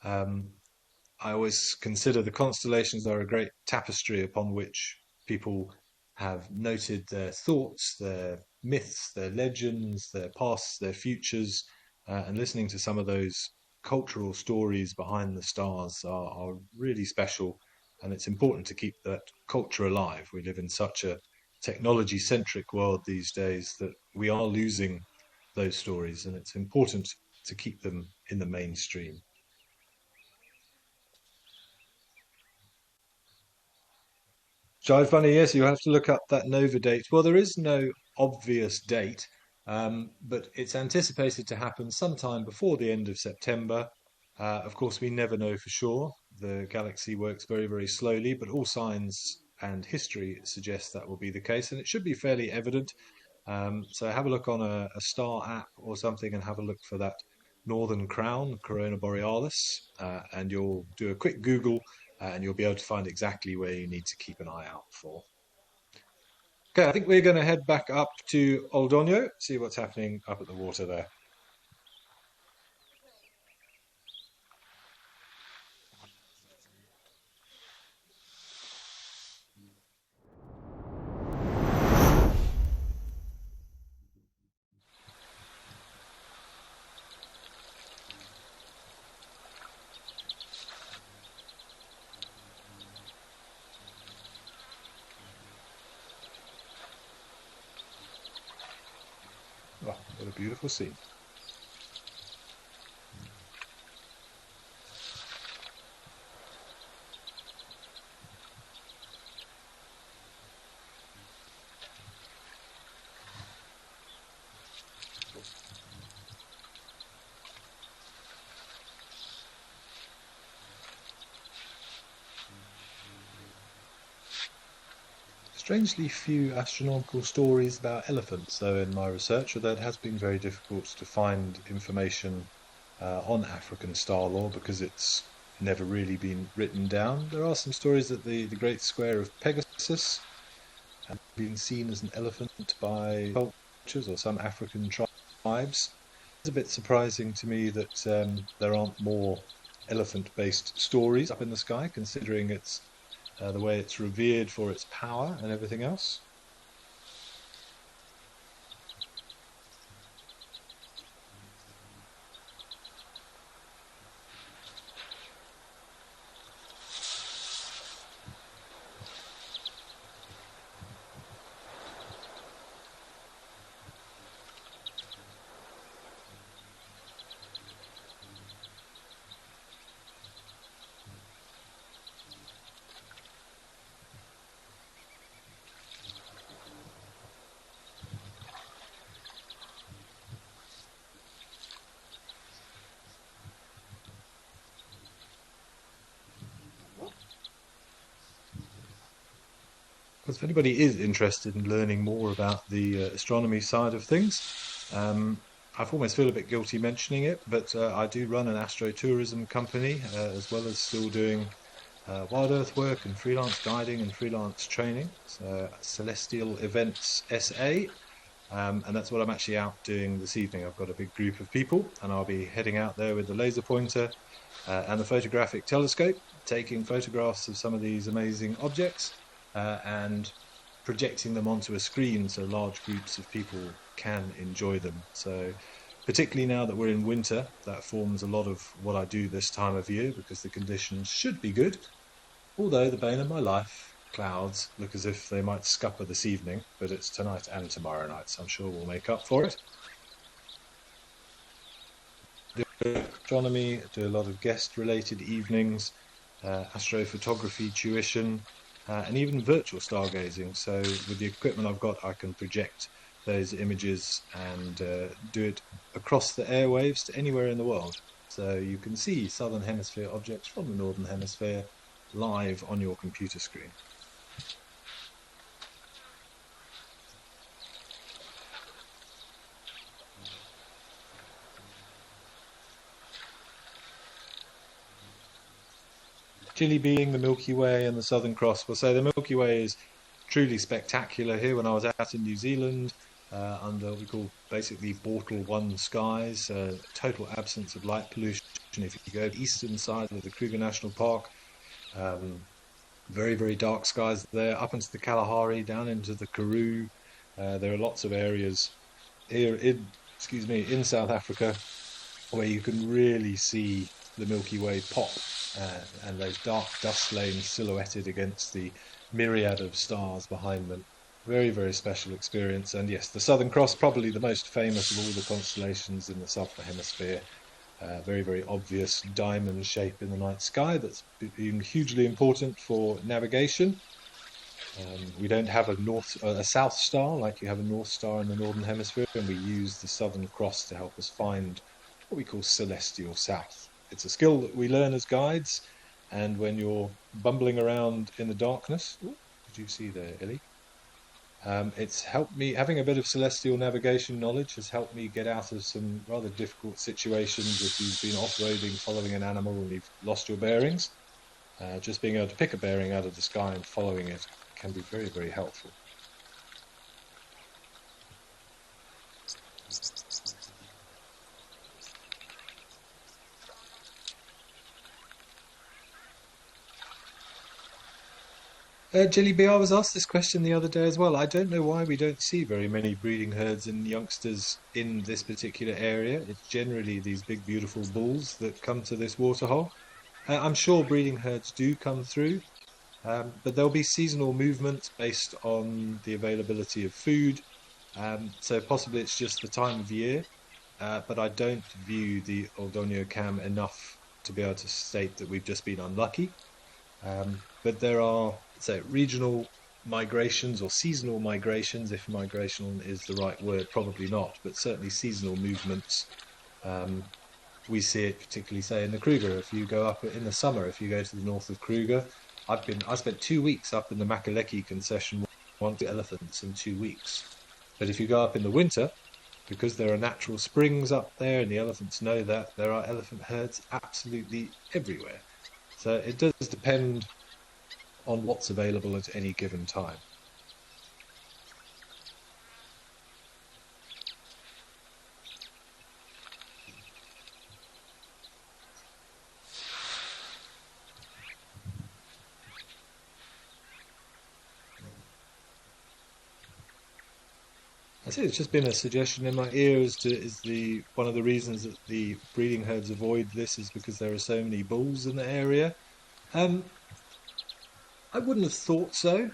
Um, I always consider the constellations are a great tapestry upon which people have noted their thoughts, their myths, their legends, their pasts, their futures, and listening to some of those cultural stories behind the stars are really special. And it's important to keep that culture alive. We live in such a technology centric world these days that we are losing those stories, and it's important to keep them in the mainstream. Child funny, yes, you have to look up that Nova date. Well, there is no obvious date, but it's anticipated to happen sometime before the end of September. Of course, we never know for sure. The galaxy works very, very slowly, but all signs and history suggest that will be the case, and it should be fairly evident. So have a look on a star app or something and have a look for that northern crown, Corona Borealis, and you'll do a quick Google and you'll be able to find exactly where you need to keep an eye out for. Okay, I think we're going to head back up to Oldonio, see what's happening up at the water there. Oh, what a beautiful scene. Strangely few astronomical stories about elephants, though, in my research, although it has been very difficult to find information on African star lore because it's never really been written down. There are some stories that the Great Square of Pegasus has been seen as an elephant by cultures or some African tribes. It's a bit surprising to me that there aren't more elephant-based stories up in the sky, considering it's the way it's revered for its power and everything else. If anybody is interested in learning more about the astronomy side of things, I almost feel a bit guilty mentioning it, but I do run an astrotourism company as well as still doing wild earth work and freelance guiding and freelance training. So Celestial Events SA, and that's what I'm actually out doing this evening. I've got a big group of people, and I'll be heading out there with the laser pointer and the photographic telescope, taking photographs of some of these amazing objects and projecting them onto a screen so large groups of people can enjoy them. So particularly now that we're in winter, that forms a lot of what I do this time of year because the conditions should be good. Although the bane of my life, clouds, look as if they might scupper this evening, but it's tonight and tomorrow night, so I'm sure we'll make up for it. Astronomy, do a lot of guest-related evenings, astrophotography tuition, and even virtual stargazing. So with the equipment I've got, I can project those images and do it across the airwaves to anywhere in the world. So you can see southern hemisphere objects from the northern hemisphere live on your computer screen. Chile being the Milky Way and the Southern Cross. We'll say the Milky Way is truly spectacular here. When I was out in New Zealand, under what we call basically Bortle 1 skies, total absence of light pollution. If you go to the eastern side of the Kruger National Park, very, very dark skies there, up into the Kalahari, down into the Karoo. There are lots of areas here in South Africa where you can really see the Milky Way pop and those dark dust lanes silhouetted against the myriad of stars behind them. Very, very special experience. And yes, the Southern Cross, probably the most famous of all the constellations in the Southern Hemisphere. Very, very obvious diamond shape in the night sky that's been hugely important for navigation. We don't have a south star like you have a north star in the Northern Hemisphere, and we use the Southern Cross to help us find what we call celestial south. It's a skill that we learn as guides, and when you're bumbling around in the darkness, did you see there, Ellie? It's helped me, having a bit of celestial navigation knowledge has helped me get out of some rather difficult situations if you've been off-roading following an animal and you've lost your bearings. Just being able to pick a bearing out of the sky and following it can be very, very helpful. Jelly Bee, I was asked this question the other day as well. I don't know why we don't see very many breeding herds and youngsters in this particular area. It's generally these big, beautiful bulls that come to this waterhole. I'm sure breeding herds do come through, but there'll be seasonal movement based on the availability of food. So possibly it's just the time of year, but I don't view the Aldonio cam enough to be able to state that we've just been unlucky. But there are, say, regional migrations or seasonal migrations, if migrational is the right word, probably not, but certainly seasonal movements. Um, we see it particularly, say, in the Kruger. If you go up in the summer, if you go to the north of Kruger, I spent 2 weeks up in the Makaleki concession, one to elephants in 2 weeks. But if you go up in the winter, because there are natural springs up there, and the elephants know that, there are elephant herds absolutely everywhere. So it does depend on what's available at any given time. I say it's just been a suggestion in my ear as to is the one of the reasons that the breeding herds avoid this is because there are so many bulls in the area. Um, I wouldn't have thought so,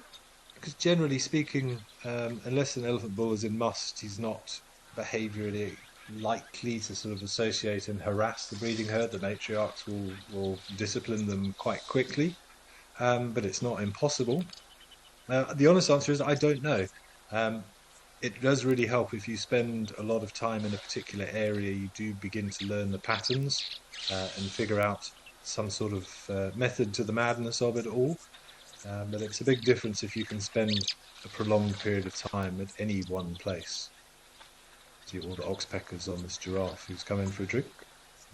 because generally speaking, unless an elephant bull is in must, he's not behaviourally likely to sort of associate and harass the breeding herd. The matriarchs will discipline them quite quickly, but it's not impossible. The honest answer is I don't know. Um, it does really help if you spend a lot of time in a particular area. You do begin to learn the patterns and figure out some sort of method to the madness of it all. But it's a big difference if you can spend a prolonged period of time at any one place. See all the oxpeckers on this giraffe who's come in for a drink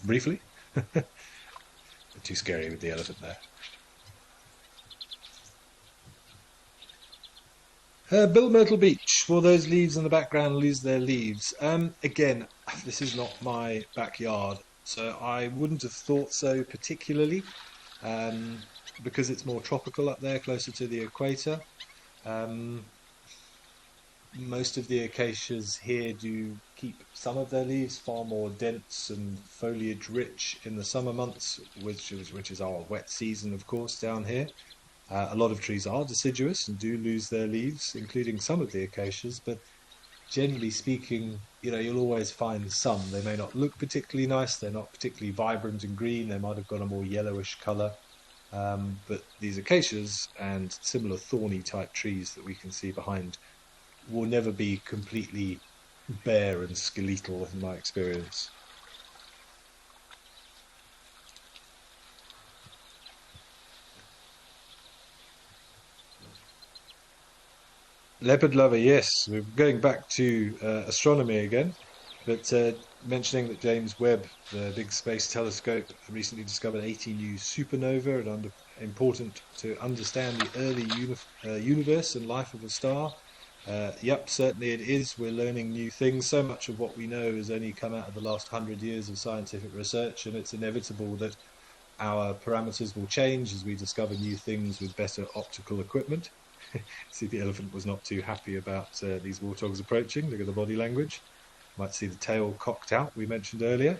briefly. Too scary with the elephant there. Bill Myrtle Beach. Will those leaves in the background lose their leaves? Again, this is not my backyard, so I wouldn't have thought so particularly, um, because it's more tropical up there, closer to the equator. Um, Most of the acacias here do keep some of their leaves far more dense and foliage rich in the summer months, which is our wet season, of course, down here. A lot of trees are deciduous and do lose their leaves, including some of the acacias, but generally speaking, you'll always find some. They may not look particularly nice, they're not particularly vibrant and green, they might have got a more yellowish colour. But these acacias and similar thorny type trees that we can see behind will never be completely bare and skeletal in my experience. Leopard lover, yes. We're going back to astronomy again, but mentioning that James Webb, the big space telescope, recently discovered 80 new supernovae, and important to understand the early universe and life of a star. Yep, certainly it is. We're learning new things. So much of what we know has only come out of the last 100 years of scientific research, and it's inevitable that our parameters will change as we discover new things with better optical equipment. See, the elephant was not too happy about these warthogs approaching. Look at the body language. Might see the tail cocked out, we mentioned earlier.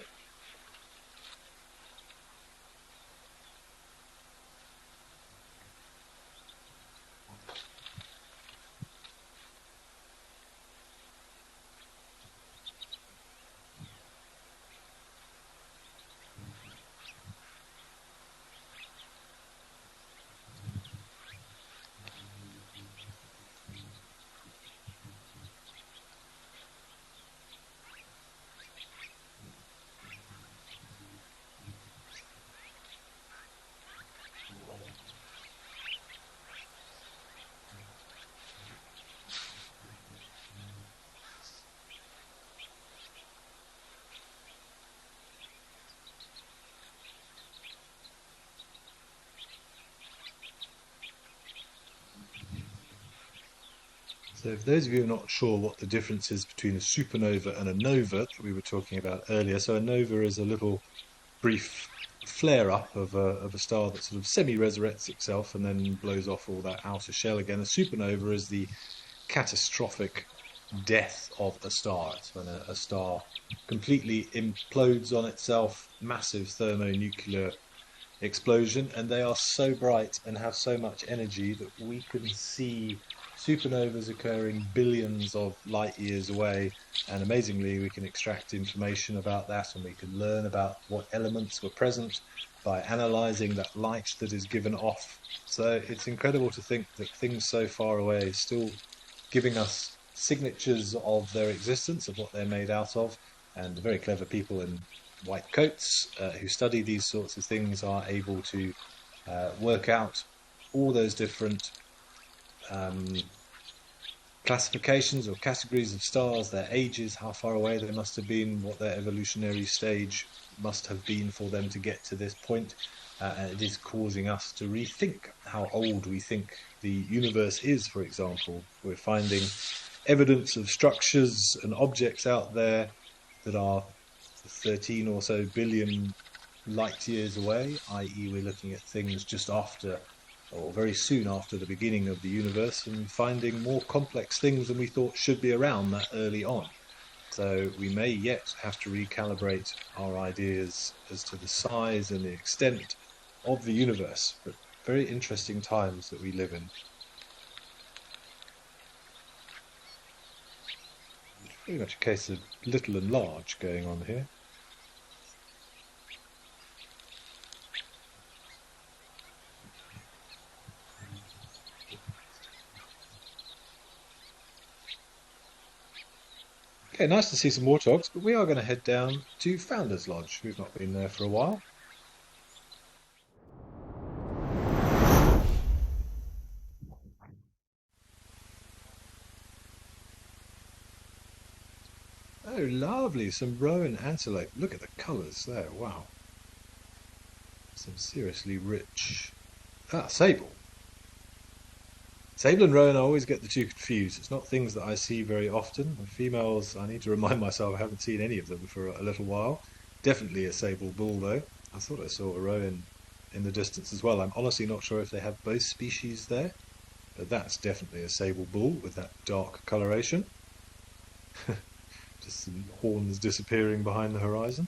So for those of you who are not sure what the difference is between a supernova and a nova that we were talking about earlier, so a nova is a little brief flare-up of a star that sort of semi-resurrects itself and then blows off all that outer shell again. A supernova is the catastrophic death of a star. It's when a star completely implodes on itself, massive thermonuclear explosion, and they are so bright and have so much energy that we can see supernovas occurring billions of light years away, and amazingly we can extract information about that, and we can learn about what elements were present by analysing that light that is given off. So it's incredible to think that things so far away still giving us signatures of their existence, of what they're made out of, and very clever people in white coats who study these sorts of things are able to work out all those different classifications or categories of stars, their ages, how far away they must have been, what their evolutionary stage must have been for them to get to this point. And it is causing us to rethink how old we think the universe is, for example. We're finding evidence of structures and objects out there that are 13 or so billion light years away, i.e. we're looking at things just after or very soon after the beginning of the universe and finding more complex things than we thought should be around that early on. So we may yet have to recalibrate our ideas as to the size and the extent of the universe, but very interesting times that we live in. It's pretty much a case of little and large going on here. Okay, nice to see some warthogs, but we are going to head down to Founder's Lodge. We've not been there for a while. Oh, lovely, some rowan antelope. Look at the colours there, wow. Some seriously rich... Ah, sable. Sable and rowan, I always get the two confused. It's not things that I see very often. The females, I need to remind myself I haven't seen any of them for a little while. Definitely a sable bull, though. I thought I saw a rowan in the distance as well. I'm honestly not sure if they have both species there, but that's definitely a sable bull with that dark coloration. Just some horns disappearing behind the horizon.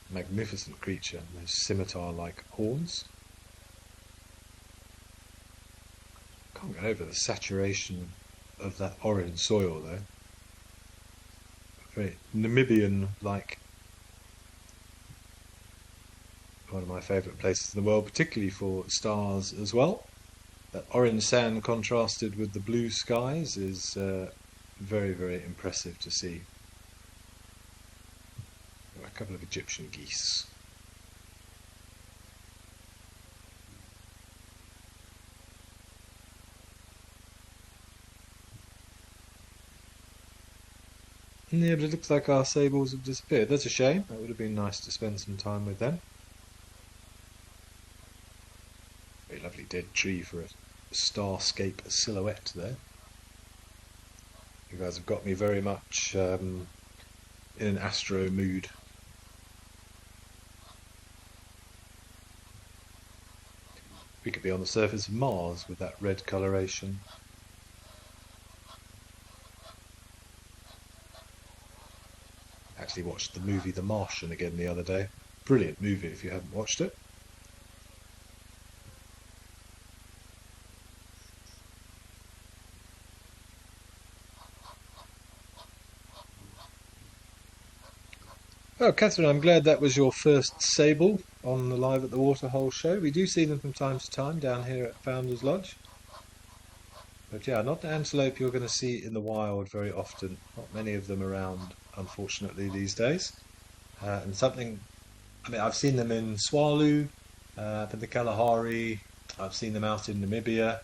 Magnificent creature, those scimitar-like horns. Can't get over the saturation of that orange soil though. Very Namibian-like. One of my favourite places in the world, particularly for stars as well. That orange sand contrasted with the blue skies is very, very impressive to see. A couple of Egyptian geese. Yeah, but it looks like our sables have disappeared. That's a shame. That would have been nice to spend some time with them. Very lovely dead tree for a starscape silhouette there. You guys have got me very much in an astro mood. We could be on the surface of Mars with that red coloration. Actually watched the movie The Martian again the other day. Brilliant movie if you haven't watched it. Oh, Catherine, I'm glad that was your first sable on the Live at the Waterhole show. We do see them from time to time down here at Founder's Lodge. But yeah, not the antelope you're going to see in the wild very often. Not many of them around, unfortunately, these days. And something, I mean, I've seen them in Swalu, in the Kalahari. I've seen them out in Namibia.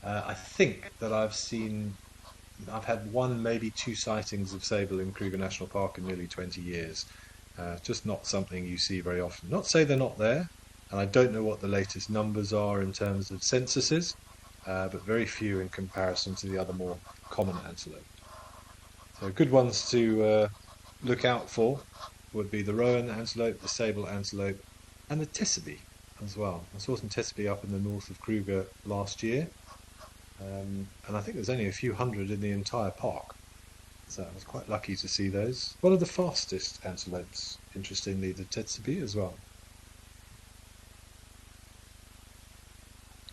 I think that I've had one, maybe two sightings of sable in Kruger National Park in nearly 20 years. Just not something you see very often. Not to say they're not there, and I don't know what the latest numbers are in terms of censuses, but very few in comparison to the other more common antelope. So good ones to look out for would be the rowan antelope, the sable antelope, and the tsessebe as well. I saw some tsessebe up in the north of Kruger last year, and I think there's only a few hundred in the entire park. So I was quite lucky to see those. One of the fastest antelopes, interestingly, the tsessebe as well.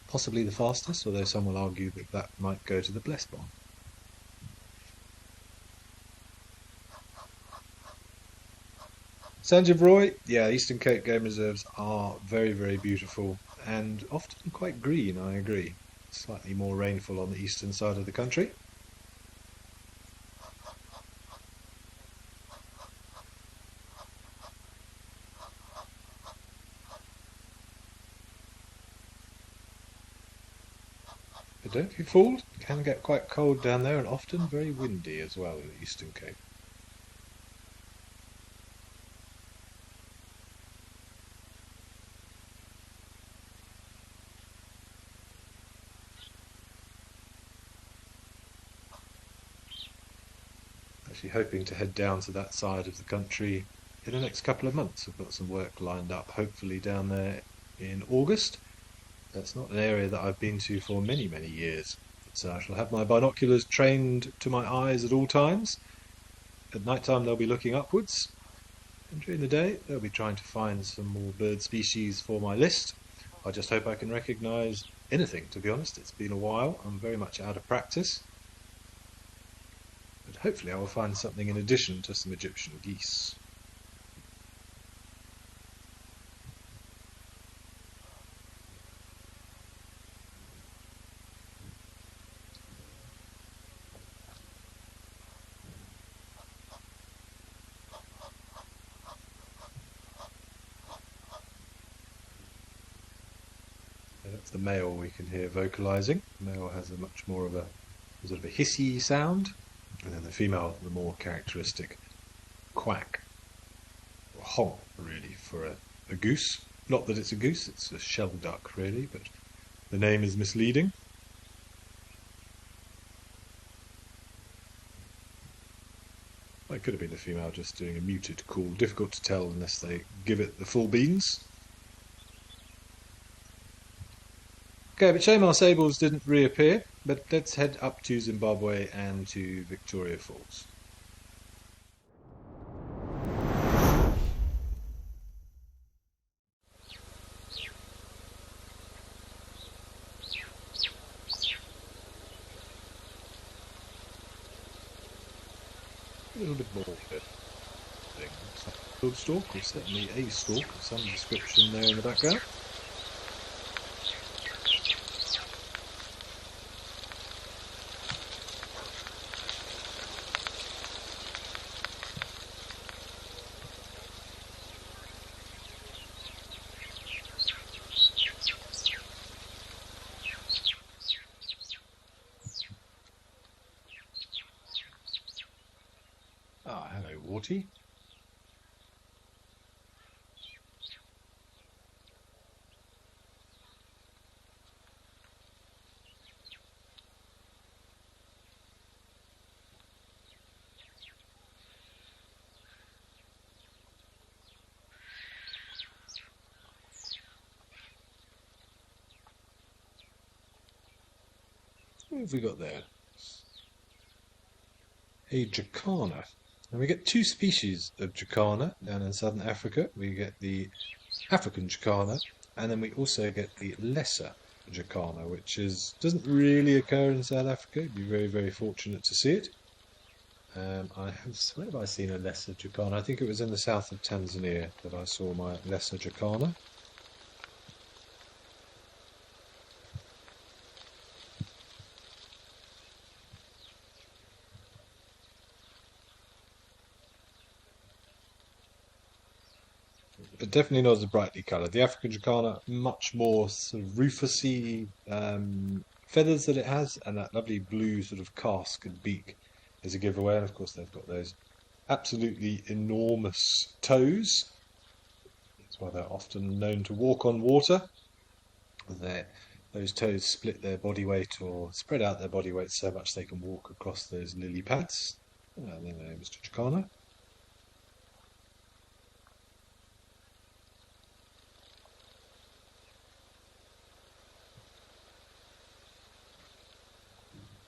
Possibly the fastest, although some will argue that that might go to the blessbar. Sanjivroy, yeah, Eastern Cape Game Reserves are very, very beautiful and often quite green, I agree. Slightly more rainfall on the eastern side of the country. But don't be fooled, it can get quite cold down there and often very windy as well in the Eastern Cape. Actually hoping to head down to that side of the country in the next couple of months. I've got some work lined up, hopefully down there in August. That's not an area that I've been to for many, many years. So I shall have my binoculars trained to my eyes at all times. At night time they'll be looking upwards, and during the day they'll be trying to find some more bird species for my list. I just hope I can recognise anything, to be honest. It's been a while. I'm very much out of practice. But hopefully I will find something in addition to some Egyptian geese. So that's the male we can hear vocalising. The male has a much more of a sort of a hissy sound, and then the female, the more characteristic quack, or honk, really, for a goose. Not that it's a goose, it's a shell duck, really, but the name is misleading. It could have been the female just doing a muted call. Difficult to tell unless they give it the full beans. Okay, but shame our sables didn't reappear, but let's head up to Zimbabwe and to Victoria Falls. A little bit more thing. Field stalk, or certainly a stalk of some description there in the background. Ah, hello, Warty. What have we got there? A jacana. And we get two species of jacana down in southern Africa. We get the African jacana, and then we also get the lesser jacana, which doesn't really occur in South Africa. You'd be very, very fortunate to see it. Where have I seen a lesser jacana? I think it was in the south of Tanzania that I saw my lesser jacana. But definitely not as brightly coloured. The African jacana, much more sort of rufusy feathers that it has, and that lovely blue sort of casque and beak is a giveaway. And of course, they've got those absolutely enormous toes. That's why they're often known to walk on water. They're Those toads split their body weight or spread out their body weight so much they can walk across those lily pads. And then their name is Jacana.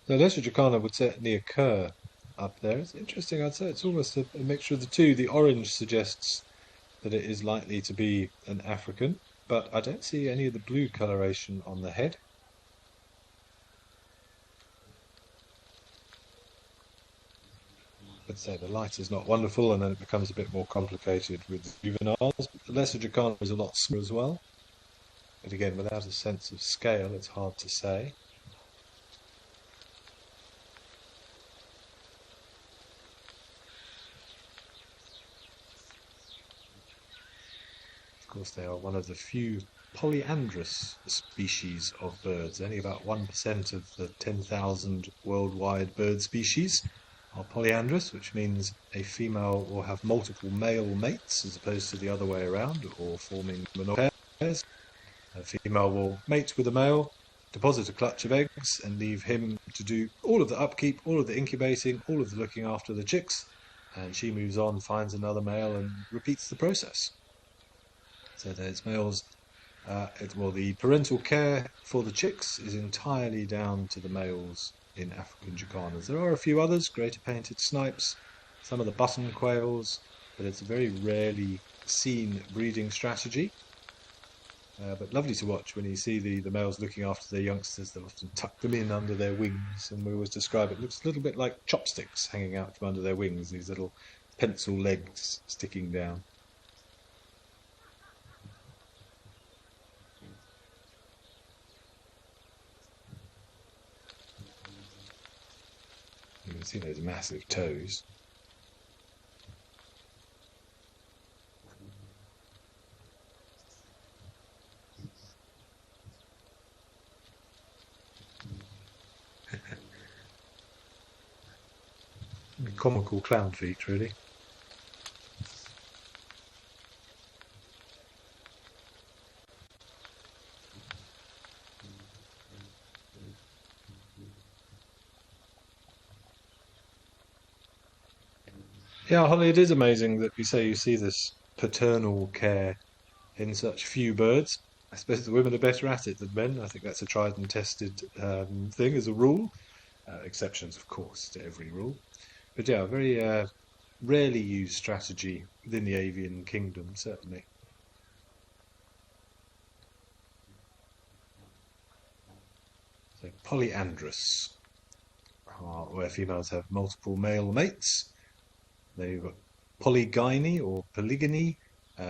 So lesser Jacana would certainly occur up there. It's interesting, I'd say it's almost a mixture of the two. The orange suggests that it is likely to be an African, but I don't see any of the blue coloration on the head. Let's say the light is not wonderful, and then it becomes a bit more complicated with juveniles. But the lesser Jacana is a lot smaller as well. But again, without a sense of scale, it's hard to say. Of course, they are one of the few polyandrous species of birds. Only about 1% of the 10,000 worldwide bird species are polyandrous, which means a female will have multiple male mates as opposed to the other way around, or forming monogamous pairs. A female will mate with a male, deposit a clutch of eggs, and leave him to do all of the upkeep, all of the incubating, all of the looking after the chicks, and she moves on, finds another male, and repeats the process. So those males, the parental care for the chicks is entirely down to the males in African jacanas. There are a few others, greater painted snipes, some of the button quails, but it's a very rarely seen breeding strategy. But lovely to watch when you see the males looking after their youngsters. They'll often tuck them in under their wings, and we always describe it looks a little bit like chopsticks hanging out from under their wings, these little pencil legs sticking down. You can see those massive toes. Comical clown feet, really. Yeah, Holly, it is amazing that you see this paternal care in such few birds. I suppose the women are better at it than men. I think that's a tried and tested thing as a rule. Exceptions, of course, to every rule. But yeah, very rarely used strategy within the avian kingdom, certainly. So polyandrous, where females have multiple male mates. They've got polygyny or polygamy,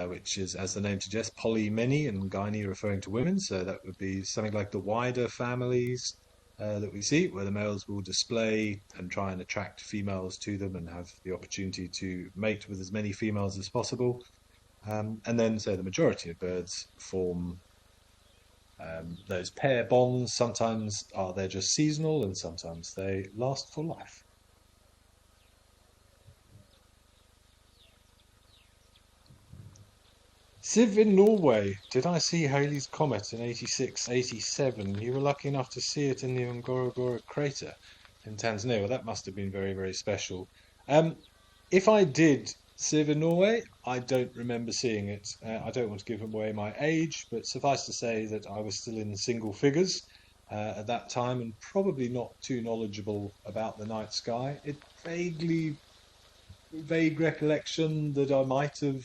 which is, as the name suggests, poly many, and gyne referring to women. So that would be something like the wider families that we see, where the males will display and try and attract females to them and have the opportunity to mate with as many females as possible. And then, so the majority of birds form those pair bonds. Sometimes they're just seasonal, and sometimes they last for life. Siv in Norway. Did I see Halley's Comet in 86, 87? You were lucky enough to see it in the Ngorongoro crater in Tanzania. Well, that must have been very, very special. If I did Siv in Norway, I don't remember seeing it. I don't want to give away my age, but suffice to say that I was still in single figures at that time and probably not too knowledgeable about the night sky. Vague recollection that I might have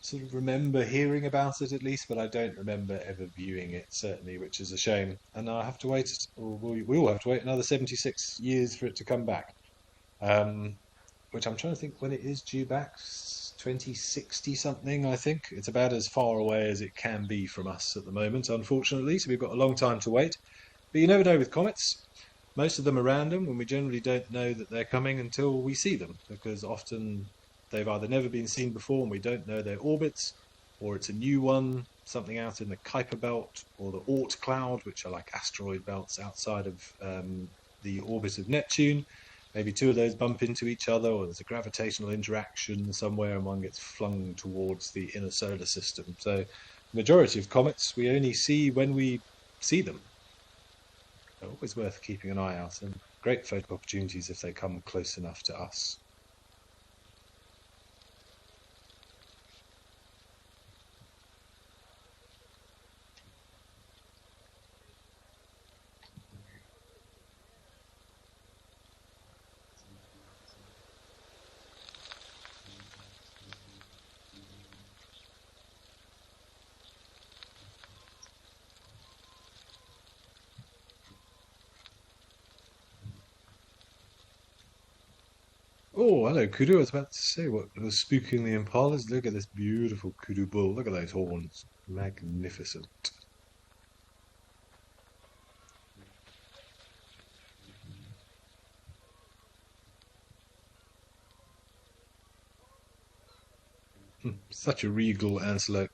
sort of remember hearing about it at least, but I don't remember ever viewing it, certainly, which is a shame. And I have to wait, or we all have to wait another 76 years for it to come back. Which I'm trying to think when it is due back, 2060 something, I think. It's about as far away as it can be from us at the moment, unfortunately, so we've got a long time to wait. But you never know with comets. Most of them are random, and we generally don't know that they're coming until we see them, because often they've either never been seen before and we don't know their orbits, or it's a new one, something out in the Kuiper belt or the Oort cloud, which are like asteroid belts outside of the orbit of Neptune. Maybe two of those bump into each other, or there's a gravitational interaction somewhere and one gets flung towards the inner solar system. So the majority of comets we only see when we see them. always worth keeping an eye out, and great photo opportunities if they come close enough to us. Oh, hello, kudu. I was about to say what was spooking the impalas. Look at this beautiful kudu bull. Look at those horns. Magnificent. Such a regal antelope.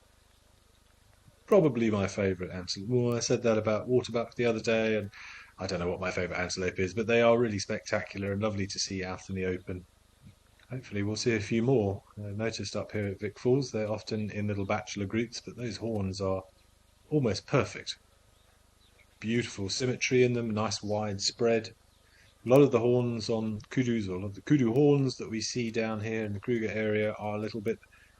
Probably my favourite antelope. Well, I said that about waterbuck the other day, and I don't know what my favourite antelope is, but they are really spectacular and lovely to see out in the open. Hopefully, we'll see a few more. I noticed up here at Vic Falls, they're often in little bachelor groups, but those horns are almost perfect. Beautiful symmetry in them, nice wide spread. A lot of the horns on kudus, or a lot of the kudu horns that we see down here in the Kruger area are a little bit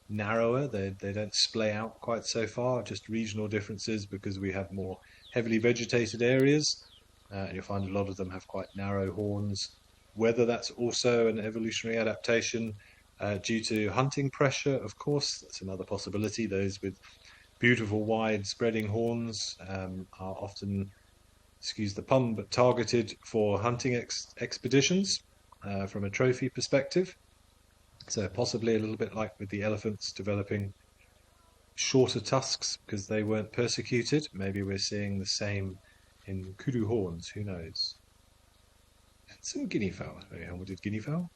narrower. They don't splay out quite so far, just regional differences because we have more heavily vegetated areas. And you'll find a lot of them have quite narrow horns. Whether that's also an evolutionary adaptation due to hunting pressure, of course, that's another possibility. Those with beautiful wide spreading horns are often, excuse the pun, but targeted for hunting expeditions from a trophy perspective. So possibly a little bit like with the elephants developing shorter tusks because they weren't persecuted. Maybe we're seeing the same in kudu horns, who knows? And some guinea fowl, very helmeted guinea fowl.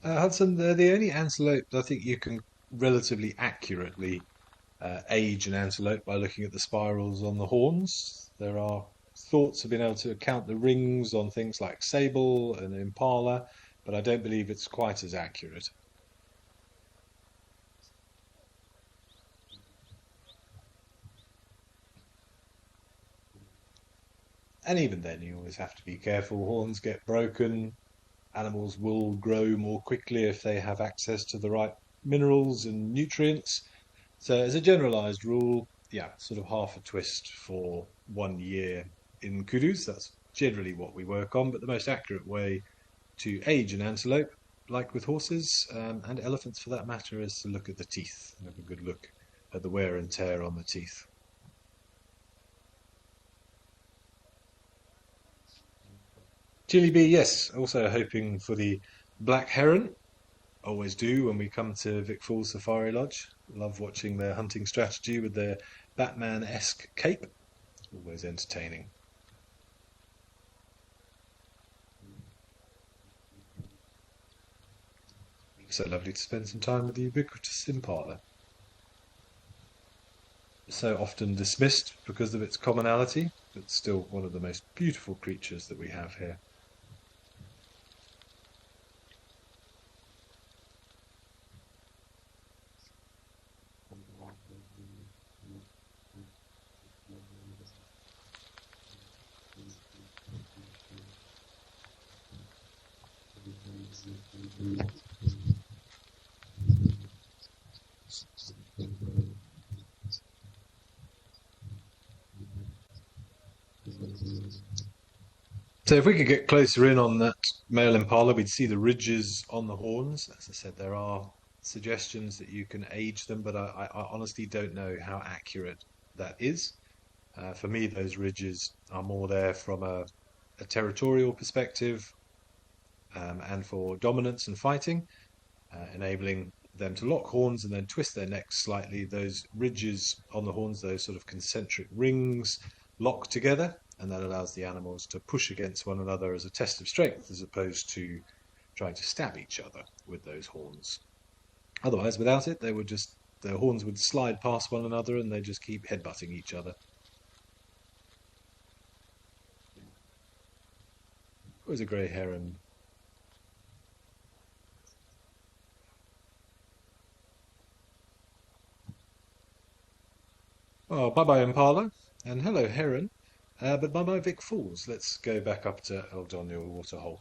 Hudson, they're the only antelope I think you can relatively accurately age an antelope by looking at the spirals on the horns. There are thoughts of being able to count the rings on things like sable and impala, but I don't believe it's quite as accurate. And even then, you always have to be careful. Horns get broken. Animals will grow more quickly if they have access to the right minerals and nutrients. So, as a generalized rule, yeah, sort of half a twist for 1 year in kudus. That's generally what we work on, but the most accurate way to age an antelope, like with horses and elephants for that matter, is to look at the teeth and have a good look at the wear and tear on the teeth. Chili bee, yes. Also hoping for the black heron. Always do when we come to Vic Falls Safari Lodge. Love watching their hunting strategy with their Batman-esque cape. Always entertaining. So lovely to spend some time with the ubiquitous impala. So often dismissed because of its commonality, but still one of the most beautiful creatures that we have here. So if we could get closer in on that male impala, we'd see the ridges on the horns. As I said, there are suggestions that you can age them, but I honestly don't know how accurate that is. For me, those ridges are more there from a territorial perspective and for dominance and fighting, enabling them to lock horns and then twist their necks slightly. Those ridges on the horns, those sort of concentric rings, lock together, and that allows the animals to push against one another as a test of strength, as opposed to trying to stab each other with those horns. Otherwise, without it, their horns would slide past one another and they just keep headbutting each other. Where's a grey heron? Oh, bye-bye, Impala. And hello, Heron. But bye-bye, Vic Falls. Let's go back up to El Donio Waterhole.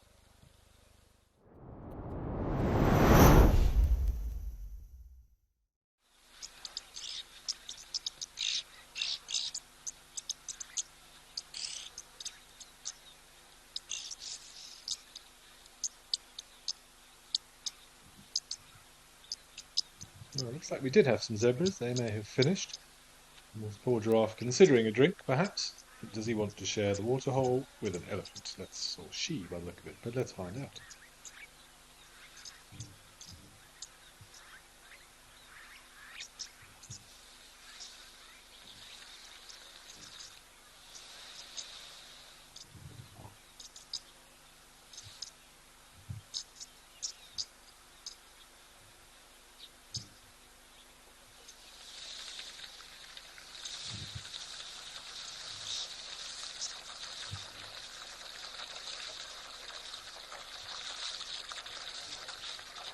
Well, looks like we did have some zebras. They may have finished. And this poor giraffe considering a drink, perhaps. Does he want to share the waterhole with an elephant? Or she, by the look of it. But let's find out.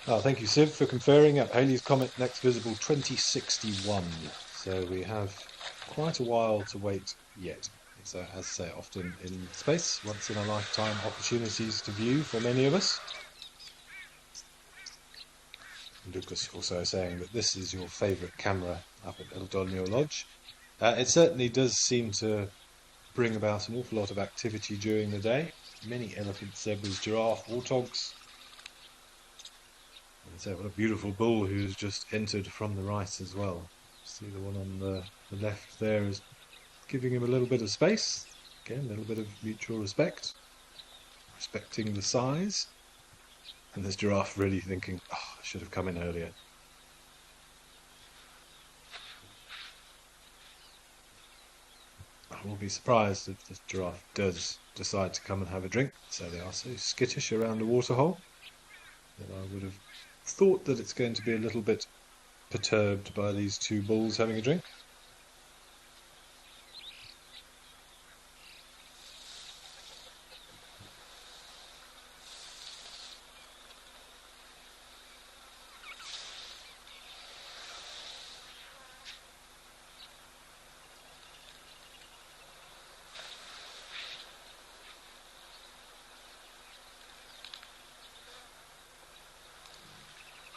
Oh, thank you, Siv, for conferring. Yep, Halley's Comet next visible 2061. So we have quite a while to wait yet. It's, as I say, often in space, once in a lifetime opportunities to view for many of us. Lucas also saying that this is your favourite camera up at El Dolnio Lodge. It certainly does seem to bring about an awful lot of activity during the day. Many elephants, zebras, giraffe, warthogs. And so what a beautiful bull who's just entered from the right as well. See the one on the left there is giving him a little bit of space. Again, a little bit of mutual respect. Respecting the size. And this giraffe really thinking, oh, I should have come in earlier. I will be surprised if this giraffe does decide to come and have a drink. So they are so skittish around the waterhole that I would have thought that it's going to be a little bit perturbed by these two bulls having a drink.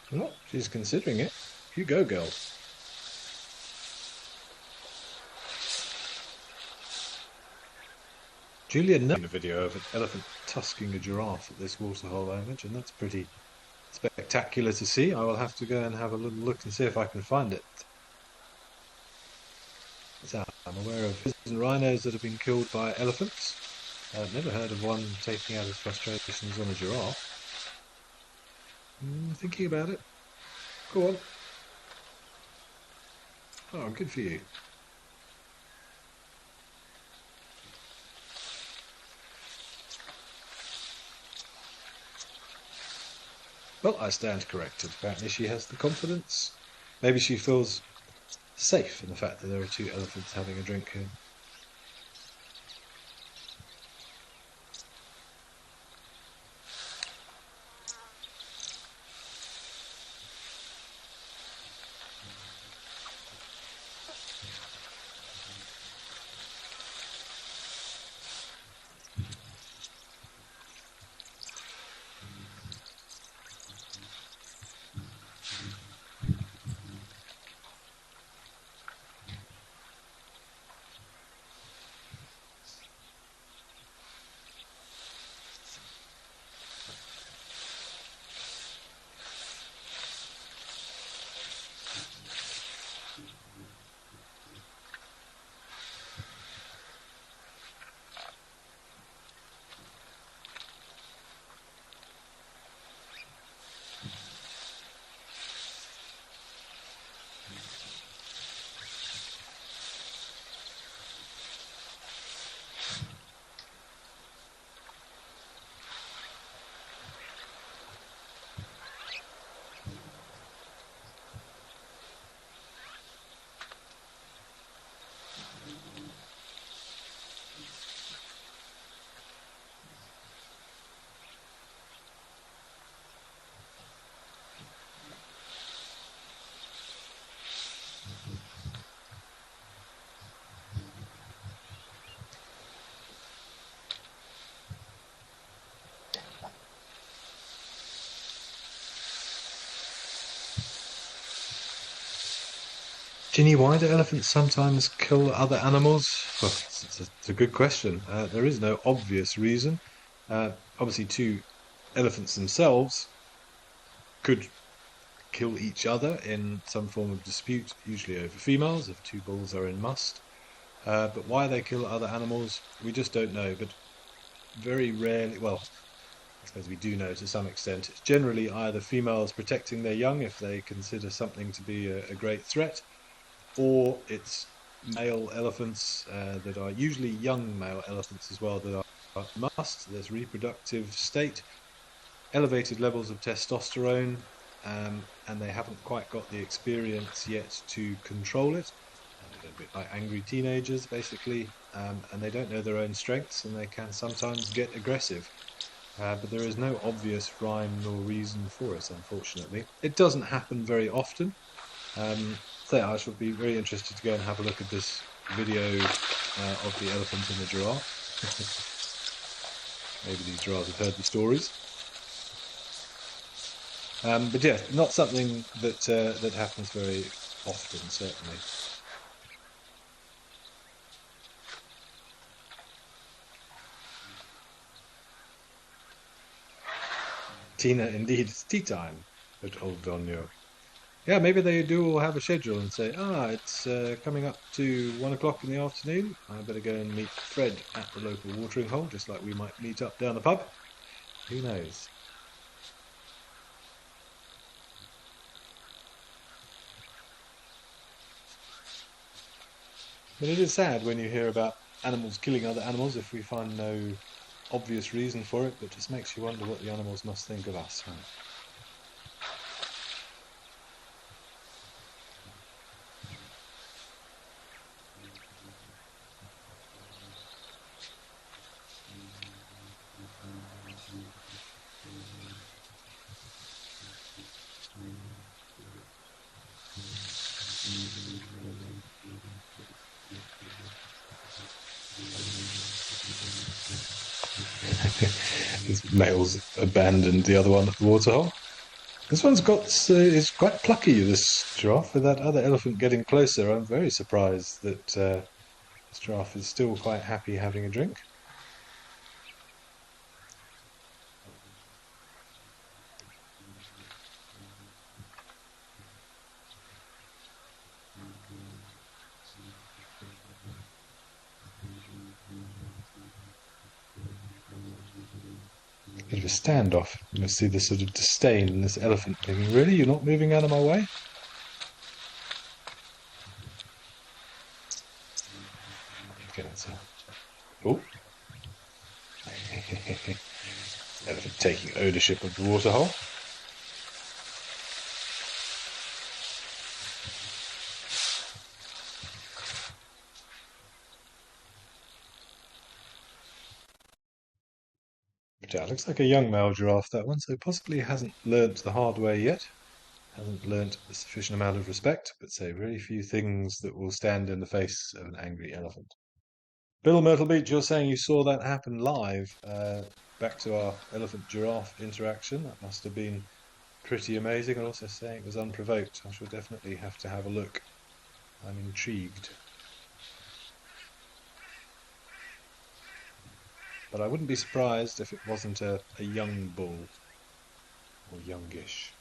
Well, she's considering it. You go, girl. Julia knows a video of an elephant tusking a giraffe at this waterhole, I imagine. That's pretty spectacular to see. I will have to go and have a little look and see if I can find it. So I'm aware of prison rhinos that have been killed by elephants. I've never heard of one taking out his frustrations on a giraffe. Thinking about it. Go on. Oh, good for you. Well, I stand corrected. Apparently she has the confidence. Maybe she feels safe in the fact that there are two elephants having a drink here. Ginny, why do elephants sometimes kill other animals? Well, it's a good question. There is no obvious reason. Obviously, two elephants themselves could kill each other in some form of dispute, usually over females, if two bulls are in must. But why they kill other animals, we just don't know. But very rarely, well, I suppose we do know to some extent, it's generally either females protecting their young if they consider something to be a great threat, or it's male elephants that are usually young male elephants as well that are must. There's reproductive state, elevated levels of testosterone, and they haven't quite got the experience yet to control it. A little bit like angry teenagers, basically, and they don't know their own strengths, and they can sometimes get aggressive. But there is no obvious rhyme nor reason for it, unfortunately. It doesn't happen very often. So I shall be very interested to go and have a look at this video of the elephant and the giraffe. Maybe these giraffes have heard the stories. But yeah, not something that happens very often, certainly. Tina, indeed, it's tea time at Old Donio. Yeah, maybe they do all have a schedule and say, it's coming up to 1 o'clock in the afternoon. I better go and meet Fred at the local watering hole, just like we might meet up down the pub. Who knows? But it is sad when you hear about animals killing other animals if we find no obvious reason for it, but just makes you wonder what the animals must think of us. Right? This male's abandoned the other one at the waterhole. This one's got is quite plucky, this giraffe. With that other elephant getting closer, I'm very surprised that this giraffe is still quite happy having a drink. Bit of a standoff. You must see the sort of disdain in this elephant thinking, really? You're not moving out of my way? Okay, that's oh. Elephant taking ownership of the waterhole. Yeah, looks like a young male giraffe, that one, so possibly hasn't learnt the hard way yet. Hasn't learnt a sufficient amount of respect, but say very few things that will stand in the face of an angry elephant. Bill Myrtle Beach, you're saying you saw that happen live. Back to our elephant giraffe interaction. That must have been pretty amazing, and also saying it was unprovoked. I shall definitely have to have a look. I'm intrigued. But I wouldn't be surprised if it wasn't a young bull or youngish.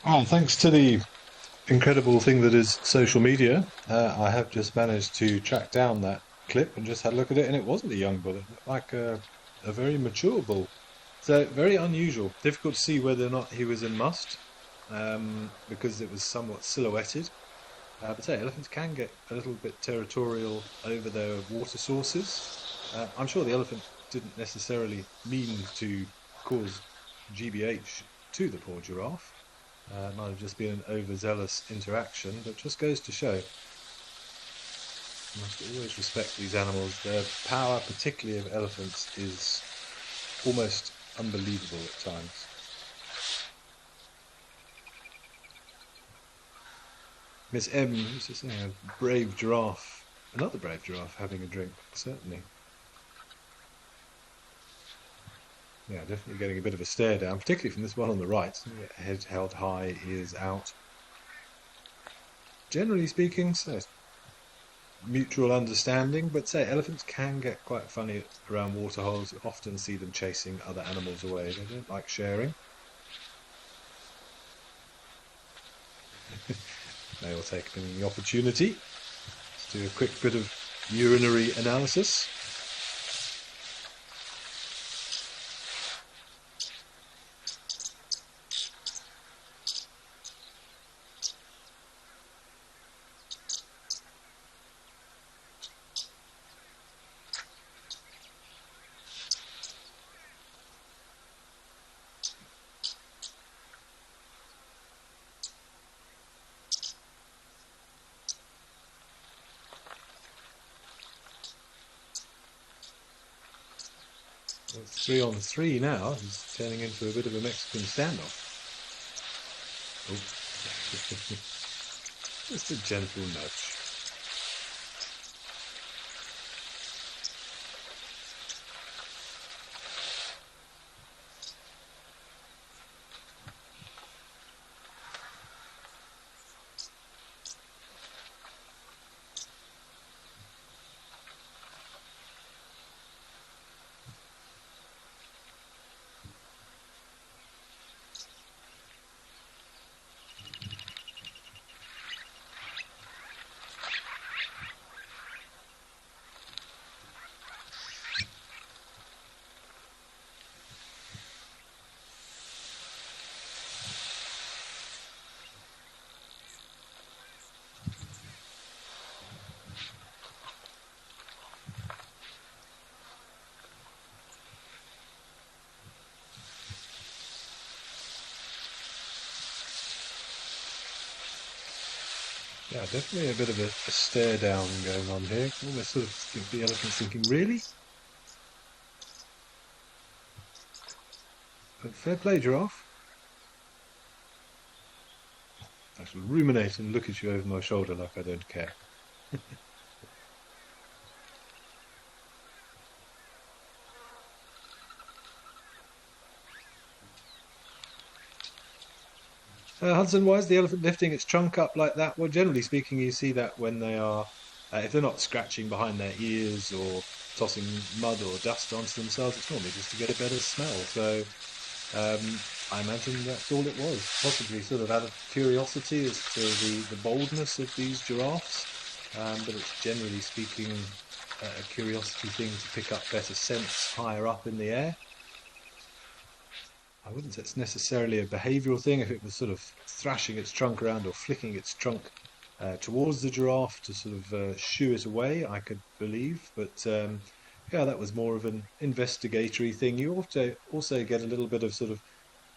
Oh, thanks to the incredible thing that is social media, I have just managed to track down that clip and just had a look at it, and it wasn't a young bull. It looked like a very mature bull. So very unusual. Difficult to see whether or not he was in must, because it was somewhat silhouetted. But say, elephants can get a little bit territorial over their water sources. I'm sure the elephant didn't necessarily mean to cause GBH to the poor giraffe. It might have just been an overzealous interaction, but just goes to show you must always respect these animals. Their power, particularly of elephants, is almost unbelievable at times. Miss M used to say a brave giraffe, another brave giraffe having a drink, certainly. Yeah, definitely getting a bit of a stare down, particularly from this one on the right. Head held high, ears out. Generally speaking, so mutual understanding, but say elephants can get quite funny around waterholes. You often see them chasing other animals away. They don't like sharing. They will take the opportunity to do a quick bit of urinary analysis. It's 3 on 3 now. It's turning into a bit of a Mexican standoff. Oh. Just a gentle nudge. Yeah, definitely a bit of a stare down going on here. Almost sort of think the elephant's thinking, really? But fair play, giraffe. I shall ruminate and look at you over my shoulder like I don't care. Hudson, why is the elephant lifting its trunk up like that? Well, generally speaking, you see that when they are, if they're not scratching behind their ears or tossing mud or dust onto themselves, it's normally just to get a better smell. So I imagine that's all it was. Possibly sort of out of curiosity as to the boldness of these giraffes, but it's generally speaking a curiosity thing to pick up better scents higher up in the air. I wouldn't say it's necessarily a behavioural thing. If it was sort of thrashing its trunk around or flicking its trunk towards the giraffe to sort of shoo it away, I could believe. But yeah, that was more of an investigatory thing. You also get a little bit of sort of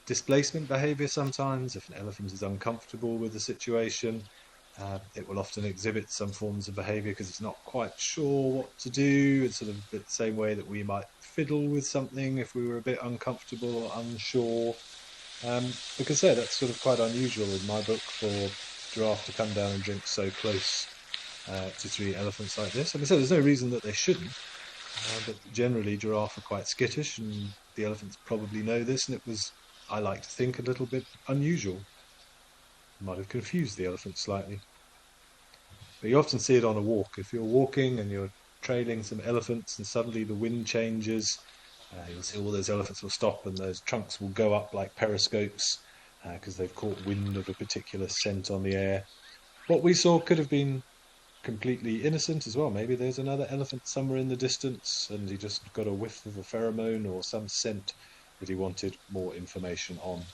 displacement behaviour sometimes. If an elephant is uncomfortable with the situation, it will often exhibit some forms of behaviour because it's not quite sure what to do. It's sort of the same way that we might fiddle with something if we were a bit uncomfortable or unsure. Because yeah, that's sort of quite unusual in my book for giraffe to come down and drink so close to 3 elephants like this. I mean, so there's no reason that they shouldn't, but generally giraffe are quite skittish, and the elephants probably know this, and it was, I like to think, a little bit unusual. Might have confused the elephant slightly. But you often see it on a walk. If you're walking and you're trailing some elephants and suddenly the wind changes, you'll see all those elephants will stop and those trunks will go up like periscopes. because they've caught wind of a particular scent on the air. What we saw could have been completely innocent as well. Maybe there's another elephant somewhere in the distance and he just got a whiff of a pheromone or some scent that he wanted more information on.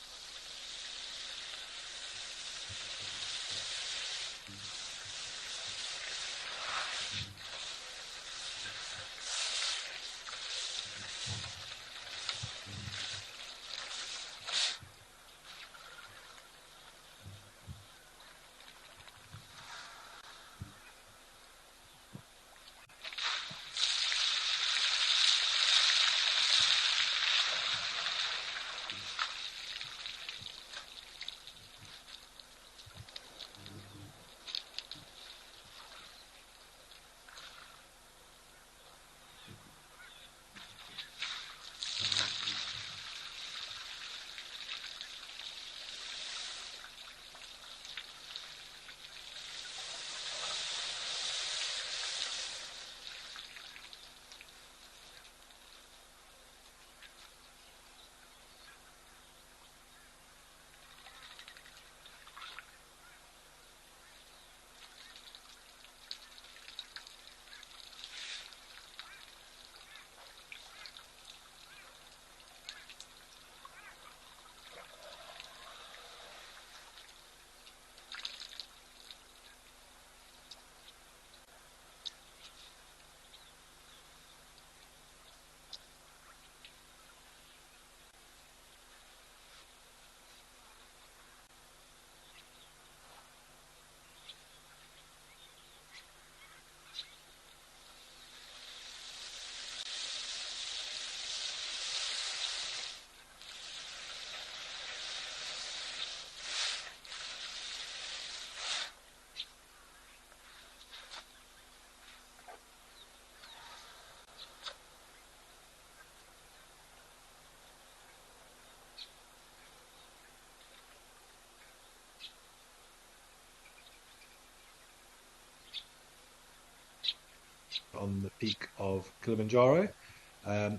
On the peak of Kilimanjaro.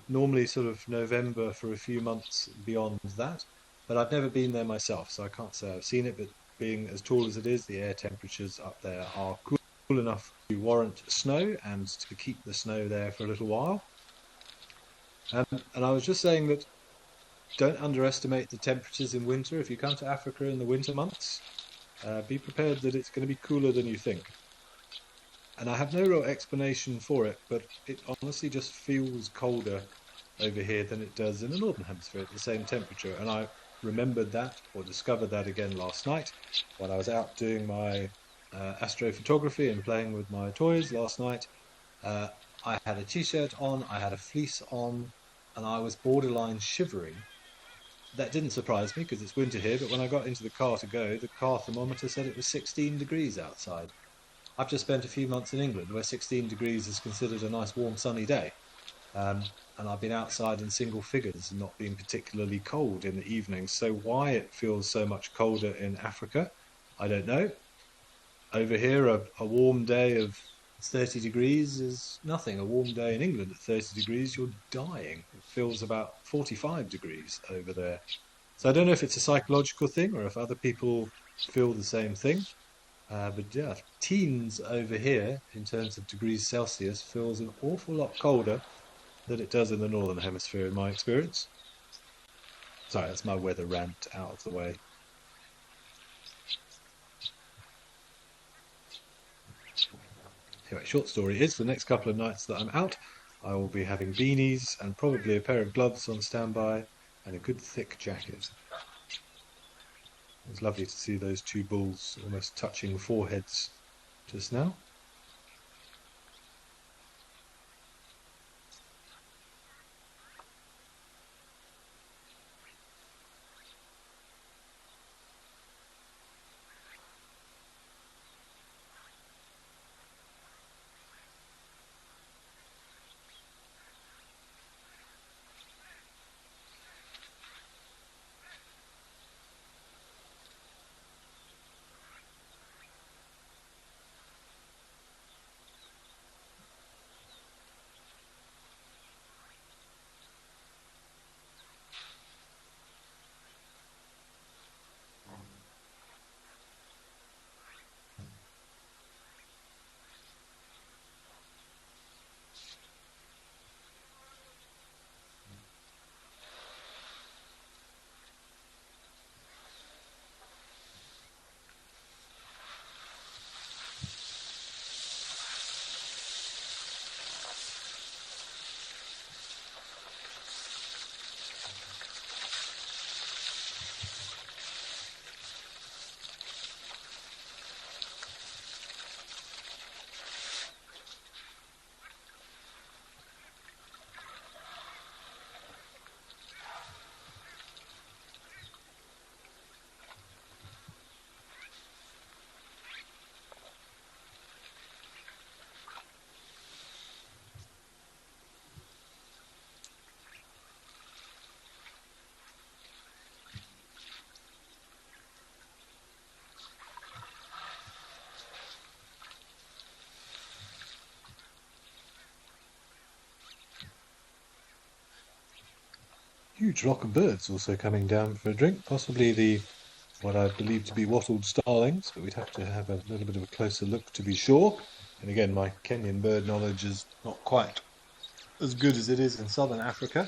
Normally sort of November for a few months beyond that, but I've never been there myself, so I can't say I've seen it, but being as tall as it is, the air temperatures up there are cool enough to warrant snow and to keep the snow there for a little while. And I was just saying that don't underestimate the temperatures in winter. If you come to Africa in the winter months, be prepared that it's going to be cooler than you think. And I have no real explanation for it, but it honestly just feels colder over here than it does in the northern hemisphere at the same temperature. And I remembered that or discovered that again last night when I was out doing my astrophotography and playing with my toys last night. I had a t-shirt on, I had a fleece on, and I was borderline shivering. That didn't surprise me because it's winter here, but when I got into the car to go, the car thermometer said it was 16 degrees outside. I've just spent a few months in England where 16 degrees is considered a nice warm sunny day. And I've been outside in single figures and not been particularly cold in the evenings. So why it feels so much colder in Africa, I don't know. Over here, a warm day of 30 degrees is nothing. A warm day in England at 30 degrees, you're dying. It feels about 45 degrees over there. So I don't know if it's a psychological thing or if other people feel the same thing. But yeah, teens over here in terms of degrees Celsius feels an awful lot colder than it does in the northern hemisphere in my experience. Sorry, that's my weather rant out of the way. Anyway, short story is the next couple of nights that I'm out, I will be having beanies and probably a pair of gloves on standby and a good thick jacket. It was lovely to see those two bulls almost touching foreheads just now. Huge flock of birds also coming down for a drink, possibly the what I believe to be wattled starlings, but we'd have to have a little bit of a closer look to be sure. And again, my Kenyan bird knowledge is not quite as good as it is in southern Africa,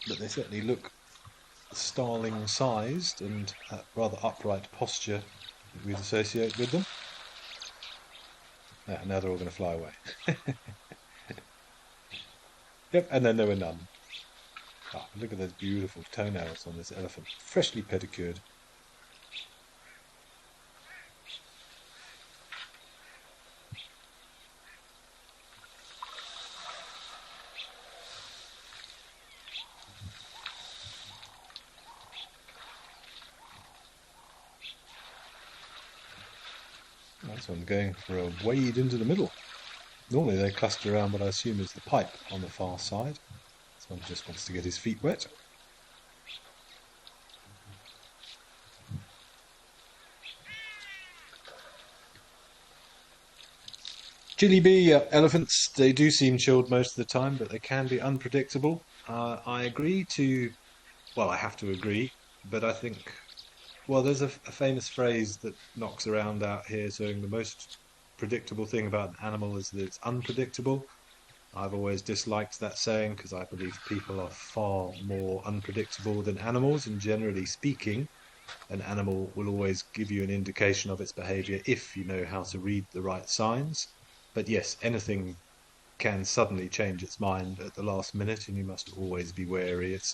but they certainly look starling sized and rather upright posture that we'd associate with them. Now they're all going to fly away. Yep, and then there were none. Look at those beautiful toenails on this elephant, freshly pedicured. This one going for a wade into the middle. Normally they cluster around what I assume is the pipe on the far side. This one just wants to get his feet wet. Chili bee elephants, they do seem chilled most of the time, but they can be unpredictable. I agree to, well, I have to agree, but I think, well, there's a famous phrase that knocks around out here saying the most predictable thing about an animal is that it's unpredictable. I've always disliked that saying because I believe people are far more unpredictable than animals, and generally speaking, an animal will always give you an indication of its behavior if you know how to read the right signs. But yes, anything can suddenly change its mind at the last minute, and you must always be wary. It's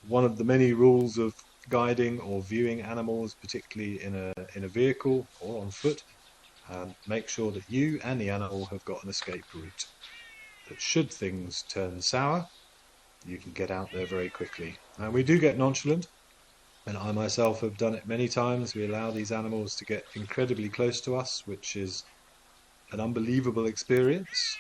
one of the many rules of guiding or viewing animals, particularly in a vehicle or on foot. Make sure that you and the animal have got an escape route. That should things turn sour, you can get out there very quickly. And we do get nonchalant, and I myself have done it many times. We allow these animals to get incredibly close to us, which is an unbelievable experience.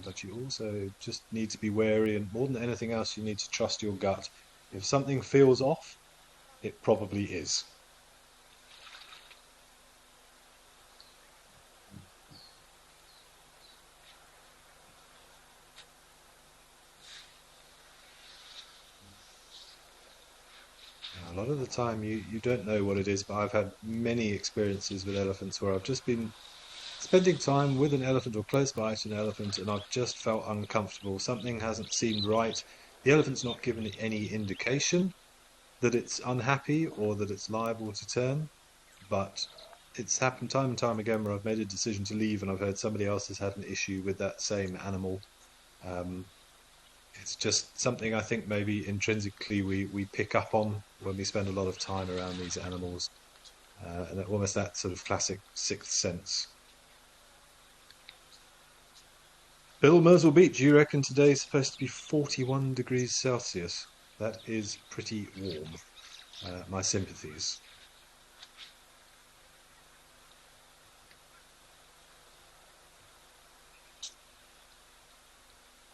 But you also just need to be wary, and more than anything else, you need to trust your gut. If something feels off, it probably is. A lot of the time, you don't know what it is, but I've had many experiences with elephants where I've just been spending time with an elephant or close by to an elephant, and I've just felt uncomfortable. Something hasn't seemed right. The elephant's not given any indication that it's unhappy or that it's liable to turn, but it's happened time and time again where I've made a decision to leave and I've heard somebody else has had an issue with that same animal. Um, it's just something I think maybe intrinsically we pick up on when we spend a lot of time around these animals, and almost that sort of classic sixth sense. Bill Myrtle Beach, you reckon today's supposed to be 41 degrees Celsius? That is pretty warm. My sympathies.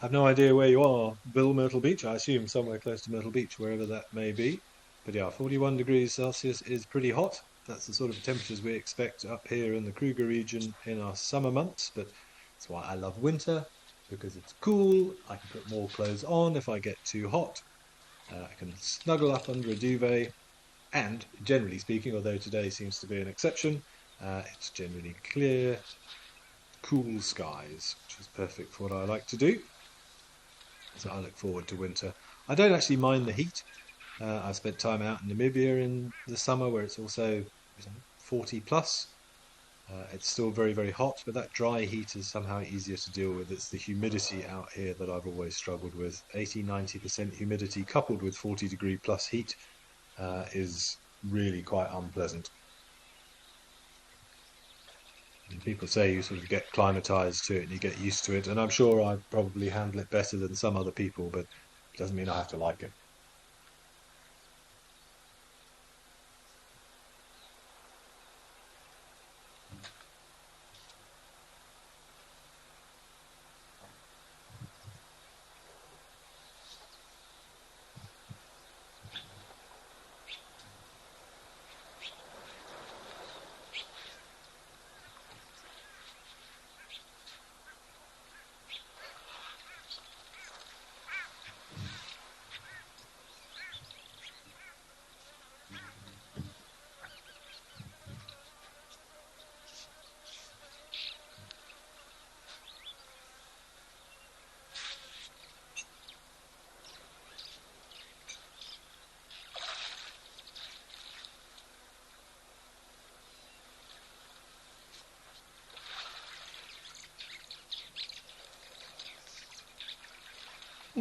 I've no idea where you are, Bill Myrtle Beach. I assume somewhere close to Myrtle Beach, wherever that may be. But yeah, 41 degrees Celsius is pretty hot. That's the sort of temperatures we expect up here in the Kruger region in our summer months. But that's why I love winter, because it's cool. I can put more clothes on if I get too hot. I can snuggle up under a duvet. And generally speaking, although today seems to be an exception, it's generally clear, cool skies, which is perfect for what I like to do. So I look forward to winter. I don't actually mind the heat. I spent time out in Namibia in the summer where it's also 40 plus. It's still very, very hot, but that dry heat is somehow easier to deal with. It's the humidity out here that I've always struggled with. 80–90% humidity coupled with 40-degree plus heat is really quite unpleasant. And people say you sort of get climatized to it and you get used to it, and I'm sure I probably handle it better than some other people, but it doesn't mean I have to like it.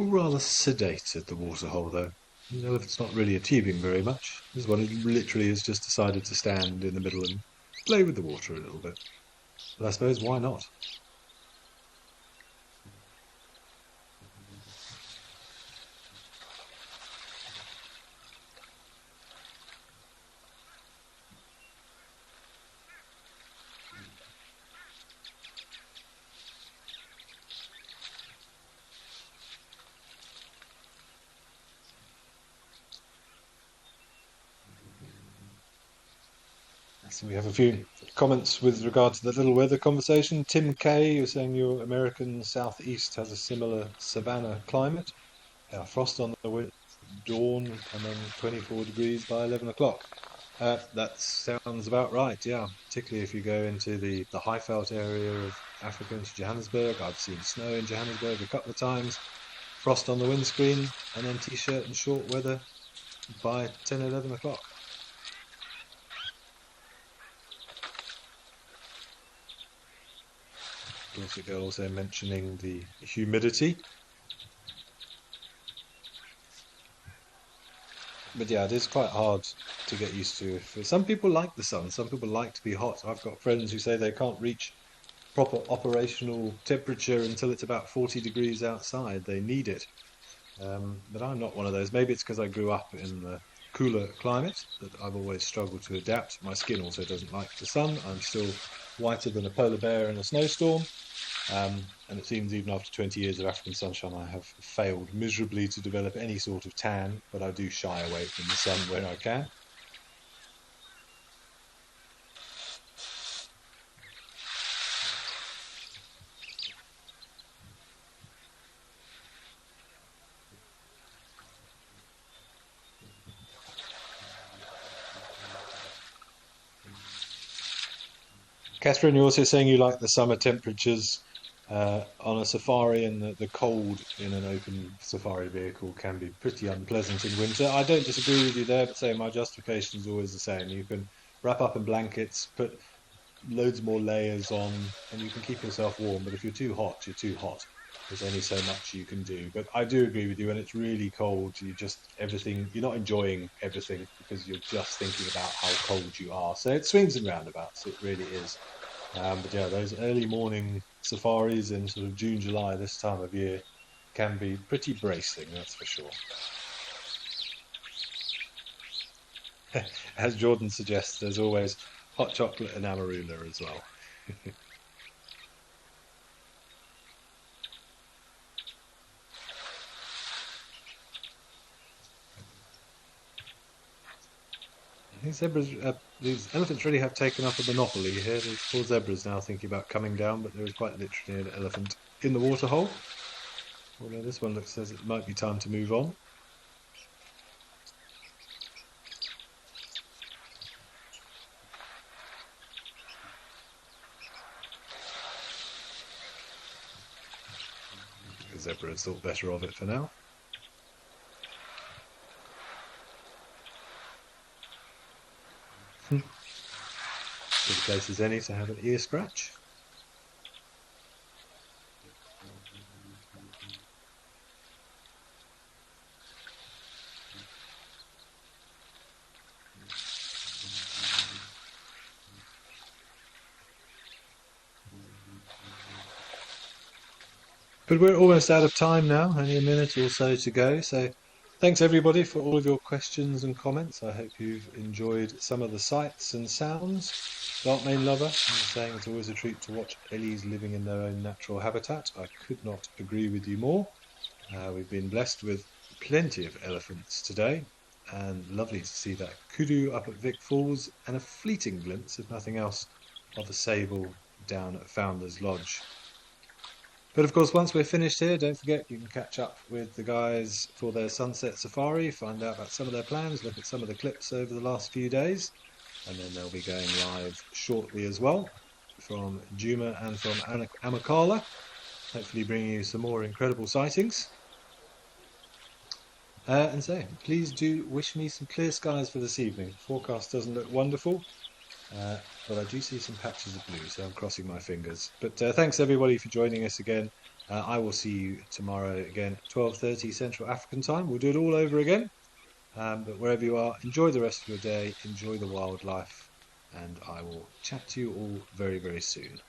rather sedated, the waterhole, though. The elephant's not really achieving very much. This one literally has just decided to stand in the middle and play with the water a little bit. But I suppose why not? So we have a few comments with regard to the little weather conversation. Tim K, you're saying your American southeast has a similar savanna climate. Frost on the dawn and then 24 degrees by 11 o'clock. That sounds about right, yeah. Particularly if you go into the Highveld area of Africa, into Johannesburg. I've seen snow in Johannesburg a couple of times. Frost on the windscreen and then t-shirt and short weather by 10, 11 o'clock. Also mentioning the humidity. But yeah, it is quite hard to get used to. Some people like the sun, some people like to be hot. I've got friends who say they can't reach proper operational temperature until it's about 40 degrees outside. They need it. But I'm not one of those. Maybe it's because I grew up in the cooler climate that I've always struggled to adapt. My skin also doesn't like the sun. I'm still whiter than a polar bear in a snowstorm. And it seems even after 20 years of African sunshine, I have failed miserably to develop any sort of tan, but I do shy away from the sun when I can. Catherine, you're also saying you like the summer temperatures on a safari, and the cold in an open safari vehicle can be pretty unpleasant in winter. I don't disagree with you there, but say my justification is always the same. You can wrap up in blankets, put loads more layers on, and you can keep yourself warm. But if you're too hot, you're too hot. There's only so much you can do. But I do agree with you. When it's really cold, you're not enjoying everything because you're just thinking about how cold you are. So it swings and roundabouts. It really is. But yeah, those early morning safaris in sort of June, July, this time of year, can be pretty bracing, that's for sure. As Jordan suggests, there's always hot chocolate and amarula as well. These elephants really have taken up a monopoly here. These poor zebras now thinking about coming down, but there is quite literally an elephant in the waterhole. Although this one looks as it might be time to move on. The zebra has thought better of it for now. Good place as any to have an ear scratch. But we're almost out of time now, only a minute or so to go. So thanks everybody for all of your questions and comments. I hope you've enjoyed some of the sights and sounds. Dark Main Lover, I'm saying it's always a treat to watch ellies living in their own natural habitat. I could not agree with you more. We've been blessed with plenty of elephants today, and lovely to see that kudu up at Vic Falls, and a fleeting glimpse, if nothing else, of a sable down at Founders Lodge. But of course, once we're finished here, don't forget you can catch up with the guys for their sunset safari, find out about some of their plans, look at some of the clips over the last few days, and then they'll be going live shortly as well from Juma and from Amakala, hopefully bringing you some more incredible sightings. And so, please do wish me some clear skies for this evening. The forecast doesn't look wonderful, but I do see some patches of blue, so I'm crossing my fingers. But thanks everybody for joining us again, I will see you tomorrow again, 12:30 Central African time. We'll do it all over again. But wherever you are, enjoy the rest of your day, enjoy the wildlife, and I will chat to you all very, very soon.